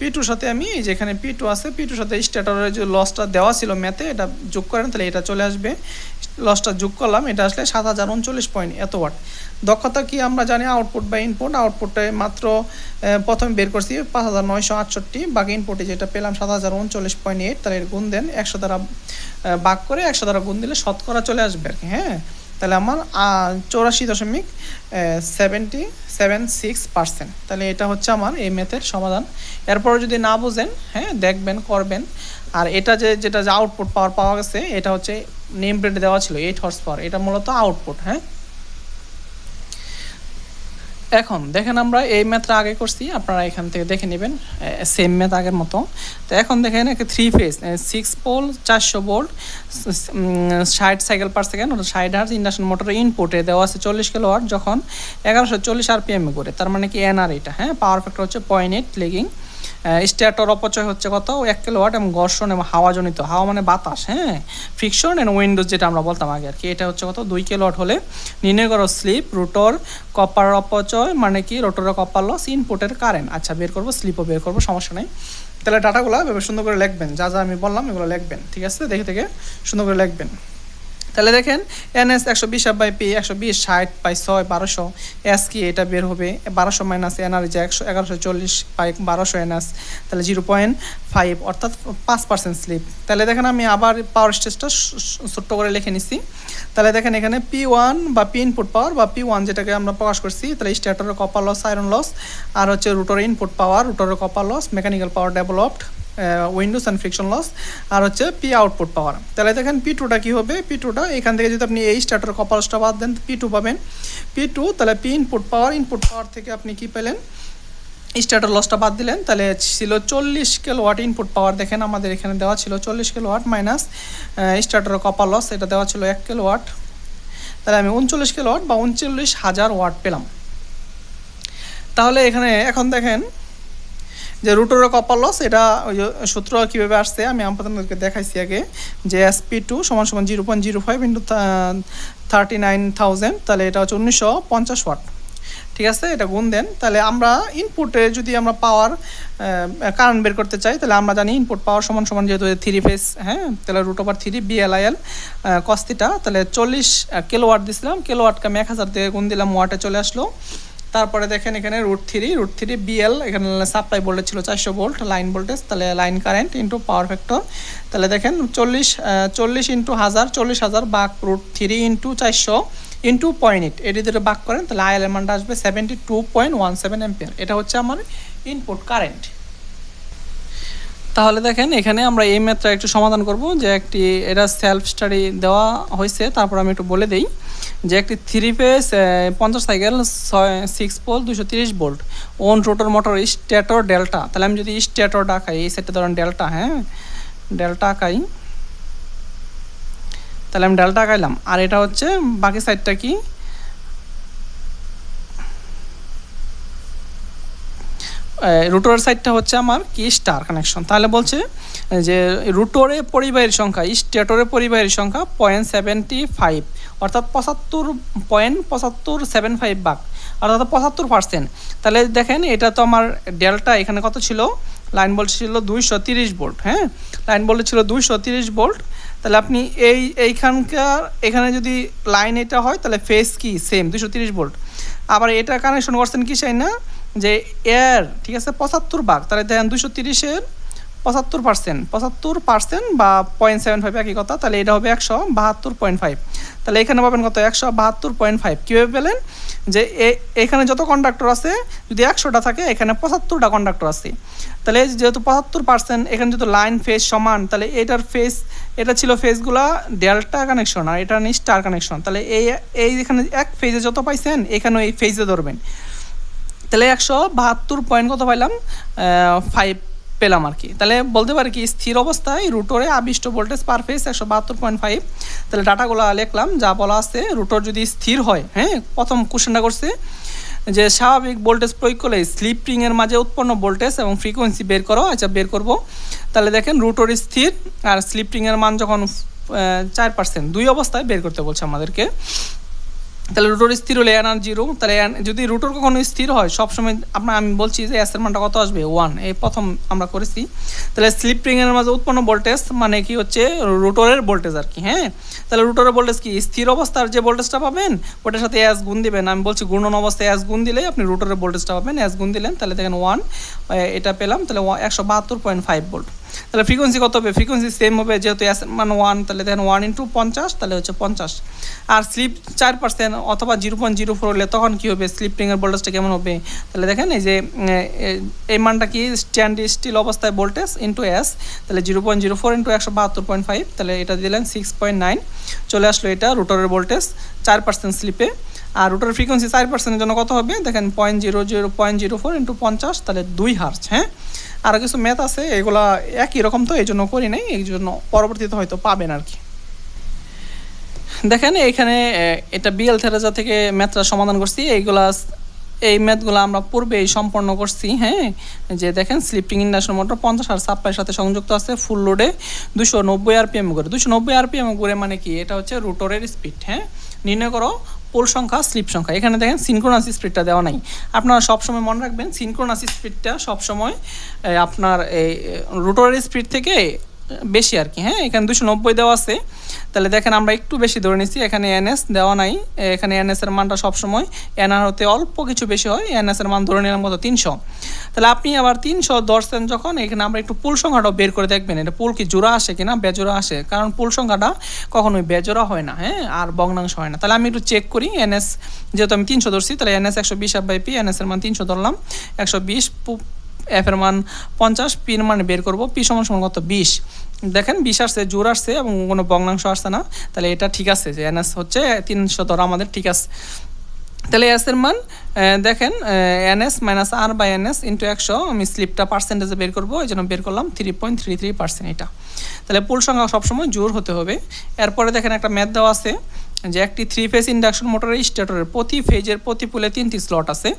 P2 সাথে আমি এই যে এখানে P2 আছে, P2 সাথে স্ট্যাটরের যে লসটা দেওয়া ছিল ম্যাথে, এটা যোগ করেন তাহলে এটা চলে আসবে। লসটা যোগ করলাম, এটা আসলে 7039 পয়েন্ট এত ওয়াট। দক্ষতা কি আমরা জানি, আউটপুট বাই ইনপুট। আউটপুটে মাত্র প্রথমে বের করছি 5968, বাকি ইনপুটে যেটা পেলাম 7039.8। তাহলে এর গুণ দেন 100 দ্বারা ভাগ করে 100 দ্বারা গুণ দিলে শতকরা চলে আসবে আর কি। হ্যাঁ, তাহলে আমার 84.76%। তাহলে এটা হচ্ছে আমার এই ম্যাথের সমাধান। এরপর যদি না বুঝেন, হ্যাঁ, দেখবেন, করবেন। আর এটা যেটা আউটপুট পাওয়া গেছে, এটা হচ্ছে নেম প্লেটে দেওয়া ছিল 8 হর্স পাওয়ার, এটা মূলত আউটপুট। হ্যাঁ, এখন দেখেন আমরা এই ম্যাথটা আগে করছি, আপনারা এখান থেকে দেখে নেবেন সেম ম্যাথ আগের মতো। তো এখন দেখেন একটা 3 phase 6 pole 400 volt 60 cycle per second, 60 hertz induction মোটরের ইনপুটে দেওয়া আছে 40 কিলোওয়াট, যখন 1140 RPM এ ঘুরে, তার মানে কি NR এটা। হ্যাঁ, পাওয়ার ফ্যাক্টর হচ্ছে 0.8 লেগিং। স্ট্যাটর অপচয় হচ্ছে কত 1 কিলোওয়াট, এবং ঘর্ষণ এবং হাওয়াজনিত, হাওয়া মানে বাতাস, হ্যাঁ, ফ্রিকশন এন্ড উইন্ডোজ যেটা আমরা বলতাম আগে আর কি, এটা হচ্ছে কত 2 কিলোওয়াট হলে নির্ণয় করো স্লিপ, রোটর কপার অপচয় মানে কি, রোটরের কপার লস, ইনপুটের কারেন্ট। আচ্ছা বের করবো, স্লিপও বের করবো, সমস্যা নেই। তাহলে ডাটাগুলো এভাবে সুন্দর করে লিখবেন, যা যা আমি বললাম এগুলো লিখবেন, ঠিক আছে, দেখে থেকে সুন্দর করে লিখবেন। তাহলে দেখেন NS 120/P 120/60/6 1200 এস কি এটা বের হবে, 1200 মাইনাস এনার্জি 1140/1200 NS, তাহলে 0.5 অর্থাৎ 5% স্লিপ। তাহলে দেখেন আমি আবার পাওয়ার স্টেজটা ছোট্ট করে লিখে নিচ্ছি। তাহলে দেখেন এখানে P1 বা P ইনপুট পাওয়ার বা P1 যেটাকে আমরা প্রকাশ করছি, তাহলে স্ট্যাটরের কপার লস, আয়রন লস, আর হচ্ছে রোটরের ইনপুট পাওয়ার, রোটরের copper loss, mechanical power developed, windage and friction loss, আর হচ্ছে পি আউটপুট পাওয়ার। তাহলে দেখেন P2টা কী হবে, P2টা এখান থেকে যদি আপনি এই স্টার্টার কপার লসটা বাদ দেন P2 পাবেন, P2 তাহলে P ইনপুট পাওয়ার থেকে আপনি কি পেলেন, স্টার্টার লসটা বাদ দিলেন, তাহলে ছিল 40 কিলোওয়াট ইনপুট পাওয়ার। দেখেন আমাদের এখানে দেওয়া ছিল 40 kilowatt minus starter copper loss, এটা দেওয়া ছিল 1 কিলোওয়াট, তাহলে আমি 39 কিলোওয়াট বা 39,000 ওয়াট পেলাম। তাহলে এখানে এখন দেখেন যে রুটরের কপার লস, এটা সূত্র কীভাবে আসছে আমি আপনাদেরকে দেখাইছি আগে, যে SP2 = 0.05 ইন্টু 39,000, তাহলে এটা হচ্ছে 1950 ওয়াট, ঠিক আছে, এটা গুণ দেন। তাহলে আমরা ইনপুটে যদি আমরা পাওয়ার কারেন্ট বের করতে চাই, তাহলে আমরা জানি ইনপুট পাওয়ার সমান যেহেতু 3 ফেজ, হ্যাঁ, তাহলে √3 BLIL cos θ, তাহলে 40 কিলোওয়াট দিছিলাম, কিলোওয়াটকে আমি 1000 দিয়ে গুণ দিলাম, ওয়াটে চলে আসলো। তারপরে দেখেন এখানে √3 BL, এখানে সাপ্লাই ভোল্টেজ ছিল 400 ভোল্ট লাইন ভোল্টেজ, তাহলে line current into power factor, তাহলে দেখেন 40 ইন্টু 1000, 40,000 ভাগ √3 ইন্টু 400 ইন্টু 0.8, এটি ধরে ভাগ করেন, তাহলে IL এর মানটা আসবে 72.17 অ্যাম্পিয়ার। এটা হচ্ছে আমার ইনপুট কারেন্ট। তাহলে দেখেন এখানে আমরা এই ম্যাথটা একটু সমাধান করব, যে একটি এটা সেলফ স্টাডি দেওয়া হয়েছে, তারপর আমি একটু বলে দিই যে একটি 3 phase 50 cycle 6 pole 230 volt wound rotor motor stator delta, তাহলে আমি যদি স্ট্যাটরটা আঁকাই, এই সেটটা ধরেন ডেল্টা, হ্যাঁ, ডেল্টা আঁকাই, তাহলে আমি ডেল্টা আঁকাইলাম, আর এটা হচ্ছে বাকি সাইডটা কি, রুটরের সাইডটা হচ্ছে আমার কি স্টার কানেকশন। তাহলে বলছে যে রুটরে পরিবাহীর সংখ্যা, স্টেটরের পরিবাহীর সংখ্যা 0.75, অর্থাৎ 75.7575 ভাগ, অর্থাৎ 75%। তাহলে দেখেন এটা তো আমার ডেল্টা এখানে কত ছিল, লাইন ভোল্ট ছিল 230 ভোল্ট, হ্যাঁ, লাইন ভোল্ট ছিল 230 ভোল্ট। তাহলে আপনি এখানে যদি লাইন এটা হয়, তাহলে ফেজ কি সেম 230 ভোল্ট, আবার এটা কানেকশন করছেন কি চাই না, যে এর, ঠিক আছে, 75 ভাগ, তাহলে দেখেন 230-এর 75% বা 0.75 একই কথা, তাহলে এটা হবে 172.5, তাহলে এখানে পাবেন কত, 172.5। কীভাবে পেলেন, যে এখানে যত কন্ডাক্টর আছে যদি 100টা থাকে, এখানে 75টা কন্ডাক্টর আছে, তাহলে যেহেতু 75%, এখানে যেহেতু লাইন ফেজ সমান, তাহলে এটার ফেজ, এটা ছিল ফেজগুলা ডেল্টা কানেকশন, আর এটা স্টার কানেকশন, তাহলে এই এখানে এক ফেজে যত পাইছেন, এখানেও এই ফেজে ধরবেন, তাহলে 172 কত পাইলাম, 5 পেলাম আর কি। তাহলে বলতে পারি কি, স্থির অবস্থায় রুটরে আবিষ্ট ভোল্টেজ পার ফেজ 172.5। তাহলে ডাটাগুলো লিখলাম, যা বলা আছে, রুটর যদি স্থির হয়, হ্যাঁ, প্রথম কোশ্চেনটা করছে যে স্বাভাবিক ভোল্টেজ প্রয়োগ করলে স্লিপ রিংয়ের মাঝে উৎপন্ন ভোল্টেজ এবং ফ্রিকোয়েন্সি বের করো। আচ্ছা বের করব। তাহলে দেখেন রুটর স্থির আর স্লিপ রিংয়ের মান যখন 4%, দুই অবস্থায় বের করতে বলছে আমাদেরকে। তাহলে রুটর স্থির হলে এন আর 0, তাহলে যদি রুটর কখনো স্থির হয়, সবসময় আমি বলছি যে এস এর মানটা কত আসবে, 1, এই প্রথম আমরা করেছি। তাহলে স্লিপ রিংয়ের মাঝে উৎপন্ন ভোল্টেজ মানে কি হচ্ছে রুটরের ভোল্টেজ আর কি, হ্যাঁ। তাহলে রুটরের ভোল্টেজ কি, স্থির অবস্থার যে ভোল্টেজটা পাবেন ওটার সাথে এস গুণ দিবেন, আমি বলছি গুণন অবস্থায় এস গুণ দিলে আপনি রুটরের ভোল্টেজটা পাবেন, এস গুণ দিলেন, তাহলে দেখেন 1, এটা পেলাম, তাহলে 172.5 ভোল্ট। তাহলে ফ্রিকোয়েন্সি কত হবে, ফ্রিকোয়েন্সি সেম হবে, যেহেতু এস মান 1, তাহলে দেখেন 1 × 50, তাহলে হচ্ছে 50। আর স্লিপ 4% অথবা 0.04 হলে তখন কী হবে, স্লিপ রিংয়ের ভোল্টেজটা কেমন হবে, তাহলে দেখেন এই যে এই মানটা কি, স্ট্যান্ড স্টিল অবস্থায় ভোল্টেজ ইন্টু এস, তাহলে 0.04 × 172.5, তাহলে এটা দিলেন 6.9, চলে আসলো এটা রুটরের ভোল্টেজ 4% স্লিপে। আর রুটরের ফ্রিকোয়েন্সি 4%-এর জন্য কত হবে, দেখেন 0.04 × 50, তাহলে 2 হার্জ, হ্যাঁ। আরও কিছু ম্যাথ আছে, এগুলো একই রকম, তো এই জন্য করি নাই, এই জন্য পরবর্তীতে হয়তো পাবেন আর কি। দেখেন এখানে এটা বিএল থেরাজা থেকে ম্যাথটা সমাধান করছি, এইগুলা এই ম্যাথগুলো আমরা পূর্বেই সম্পন্ন করছি। হ্যাঁ, যে দেখেন স্লিপিং ইন্ডাকশন মোটর 50 আর সাপ্লাইয়ের সাথে সংযুক্ত আছে, ফুল লোডে 290 আরপিএম করে। 290 আরপিএম করে মানে কি, এটা হচ্ছে রোটরের স্পিড। হ্যাঁ, নির্ণয় করো পোল সংখ্যা, স্লিপ সংখ্যা। এখানে দেখেন সিনক্রোনাস স্পিডটা দেওয়া নাই। আপনারা সবসময় মনে রাখবেন সিনক্রোনাস স্পিডটা সবসময় আপনার এই রোটরের স্পিড থেকে বেশি আর কি। হ্যাঁ, এখানে 290 দেওয়া আছে, তাহলে দেখেন আমরা একটু বেশি ধরে নিচ্ছি। এখানে এনএস দেওয়া নাই, এখানে এনএস এর মানটা সবসময় এনআর হতে অল্প কিছু বেশি হয়। এনএস এর মান ধরে নিলাম কত, 300। তাহলে আপনি আবার 300 ধরছেন যখন, এখানে আমরা একটু পুল সংখ্যাটাও বের করে দেখবেন, এটা পুল কি জোড়া আসে কিনা বেজোড়া আসে, কারণ পুল সংখ্যাটা কখনোই বেজোড়া হয় না। হ্যাঁ, আর ভগ্নাংশ হয় না। তাহলে আমি একটু চেক করি। এনএস যেহেতু আমি 300 ধরছি, তাহলে এনএস 120 F/P, এনএস এর মান 300 ধরলাম, 120, এফ এর মান 50, পির মান বের করব, পি সমান সমান কত, 20। দেখেন 20 আসছে, জোর আসছে এবং কোনো ভগ্নাংশ আসছে না, তাহলে এটা ঠিক আছে যে এনএস হচ্ছে 300 ধরা আমাদের ঠিক আছে। তাহলে এস এর মান দেখেন NS minus R by NS into 100, আমি স্লিপটা পার্সেন্টেজে বের করবো, এই জন্য বের করলাম 3.33%। এটা তাহলে পুল সংখ্যা সবসময় জোর হতে হবে। এরপরে দেখেন একটা ম্যাথ দেওয়া আছে যে একটি 3 ফেজ ইন্ডাকশন মোটরের স্টেটরের প্রতি ফেজের প্রতি পুলে 3টি স্লট আছে।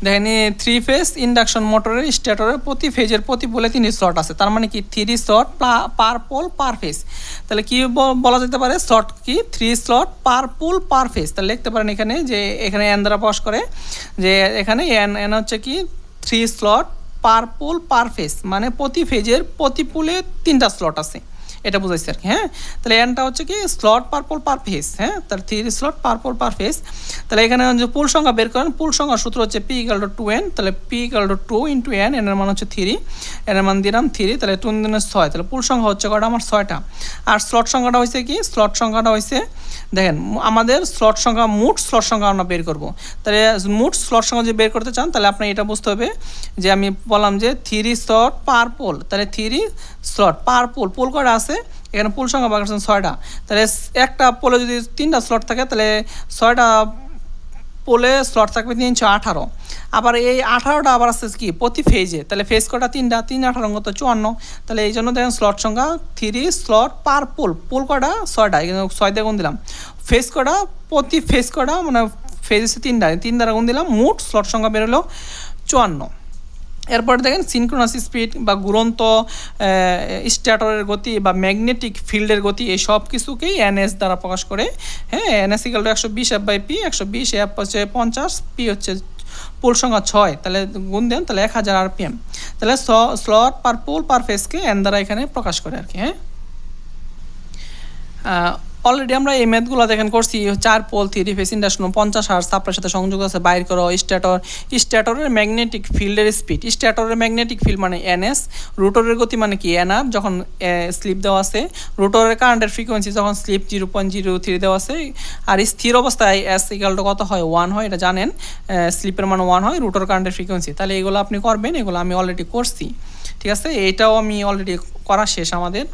দেখেন 3 ফেজ ইন্ডাকশন মোটরের স্টেটরের প্রতি ফেজের প্রতি পোলে 3টি স্লট আছে, তার মানে কি 3 slot per pole per phase. তাহলে কি বলা যেতে পারে, স্লট কি 3 slot per pole per phase. তাহলে লিখতে পারেন এখানে যে এখানে এন দ্বারা প্রকাশ করে যে এখানে এন হচ্ছে কি 3 slot per pole per phase, মানে প্রতি ফেজের প্রতি পোলে 3টা স্লট আছে, এটা বুঝাইছে আর কি। হ্যাঁ, তাহলে এনটা হচ্ছে কি slot per pole per phase. হ্যাঁ, তাহলে 3 slot per pole per phase. তাহলে এখানে যে পুল সংখ্যা বের করেন, পুল সংখ্যার সূত্র হচ্ছে P = 2n। তাহলে P = 2 × n, n এর মান হচ্ছে 3, n এর মান দিলাম 3, তাহলে 2 × 6, তাহলে পুল সংখ্যা হচ্ছে কয়টা আমার 6টা। আর স্লট সংখ্যাটা হয়েছে কি, স্লট সংখ্যাটা হয়েছে দেখেন আমাদের স্লট সংখ্যা, মোট স্লট সংখ্যা আমরা বের করব। তাহলে মোট স্লট সংখ্যা যদি বের করতে চান, তাহলে আপনি এটা বুঝতে হবে যে আমি বললাম যে 3 স্লট পার পোল, তাহলে 3 স্লট পার পোল, পোল কয়টা আছে এখানে, পুল সংখ্যা ভাগ করছেন 6টা। তাহলে একটা পোলে যদি 3টা স্লট থাকে, তাহলে 6টা পোলে স্লট থাকবে 318। আবার এই 18টা আবার আসছে কি প্রতি ফেজে, তাহলে ফেজ কটা 3টা, 3 18 কত 54। তাহলে এই জন্য দেখেন স্লট সংখ্যা 3 স্লট পার পোল, পোল কটা 6টা, এখানে 6 দিয়ে গুণ দিলাম। ফেজ কটা প্রতি ফেজ কটা, মানে ফেজ হচ্ছে 3টা, 3 দ্বারা গুণ দিলাম, মোট স্লট সংখ্যা বের হলো 54। এরপর দেখেন সিনক্রোনাস স্পিড বা ঘুরন্ত স্ট্যাটরের গতি বা ম্যাগনেটিক ফিল্ডের গতি, এই সব কিছুকেই এনএস দ্বারা প্রকাশ করে। হ্যাঁ, এনএস = 120 F/P, 120 F হচ্ছে 50, পি হচ্ছে পোল সংখ্যা 6, তাহলে গুণ দেন, তাহলে 1000 আরপিএম। তাহলে স্লট পার পোল পার ফেজকে এন দ্বারা এখানে প্রকাশ করে আর কি। হ্যাঁ, অলরেডি আমরা এই ম্যাথগুলো দেখেন করছি। 4 পোল 3 ফেজ ইন্ডাকশন 50 হার্জ সাপ্লাইয়ের সাথে সংযুক্ত আছে, বাইর করো স্ট্যাটরের ম্যাগনেটিক ফিল্ডের স্পিড। স্ট্যাটরের ম্যাগনেটিক ফিল্ড মানে এনএস, রোটরের গতি মানে কি এনআর, যখন স্লিপ দেওয়া আছে। রোটরের কারেন্টের ফ্রিকোয়েন্সি যখন স্লিপ 0.03 দেওয়া আছে। আর স্থির অবস্থায় এস = কত হয়, 1 হয়, এটা জানেন। স্লিপের মান 1 হয়, রোটর কারেন্টের ফ্রিকোয়েন্সি। তাহলে এগুলো আপনি করবেন, এগুলো আমি অলরেডি করছি। ঠিক আছে, এটাও আমি অলরেডি করা শেষ আমাদের।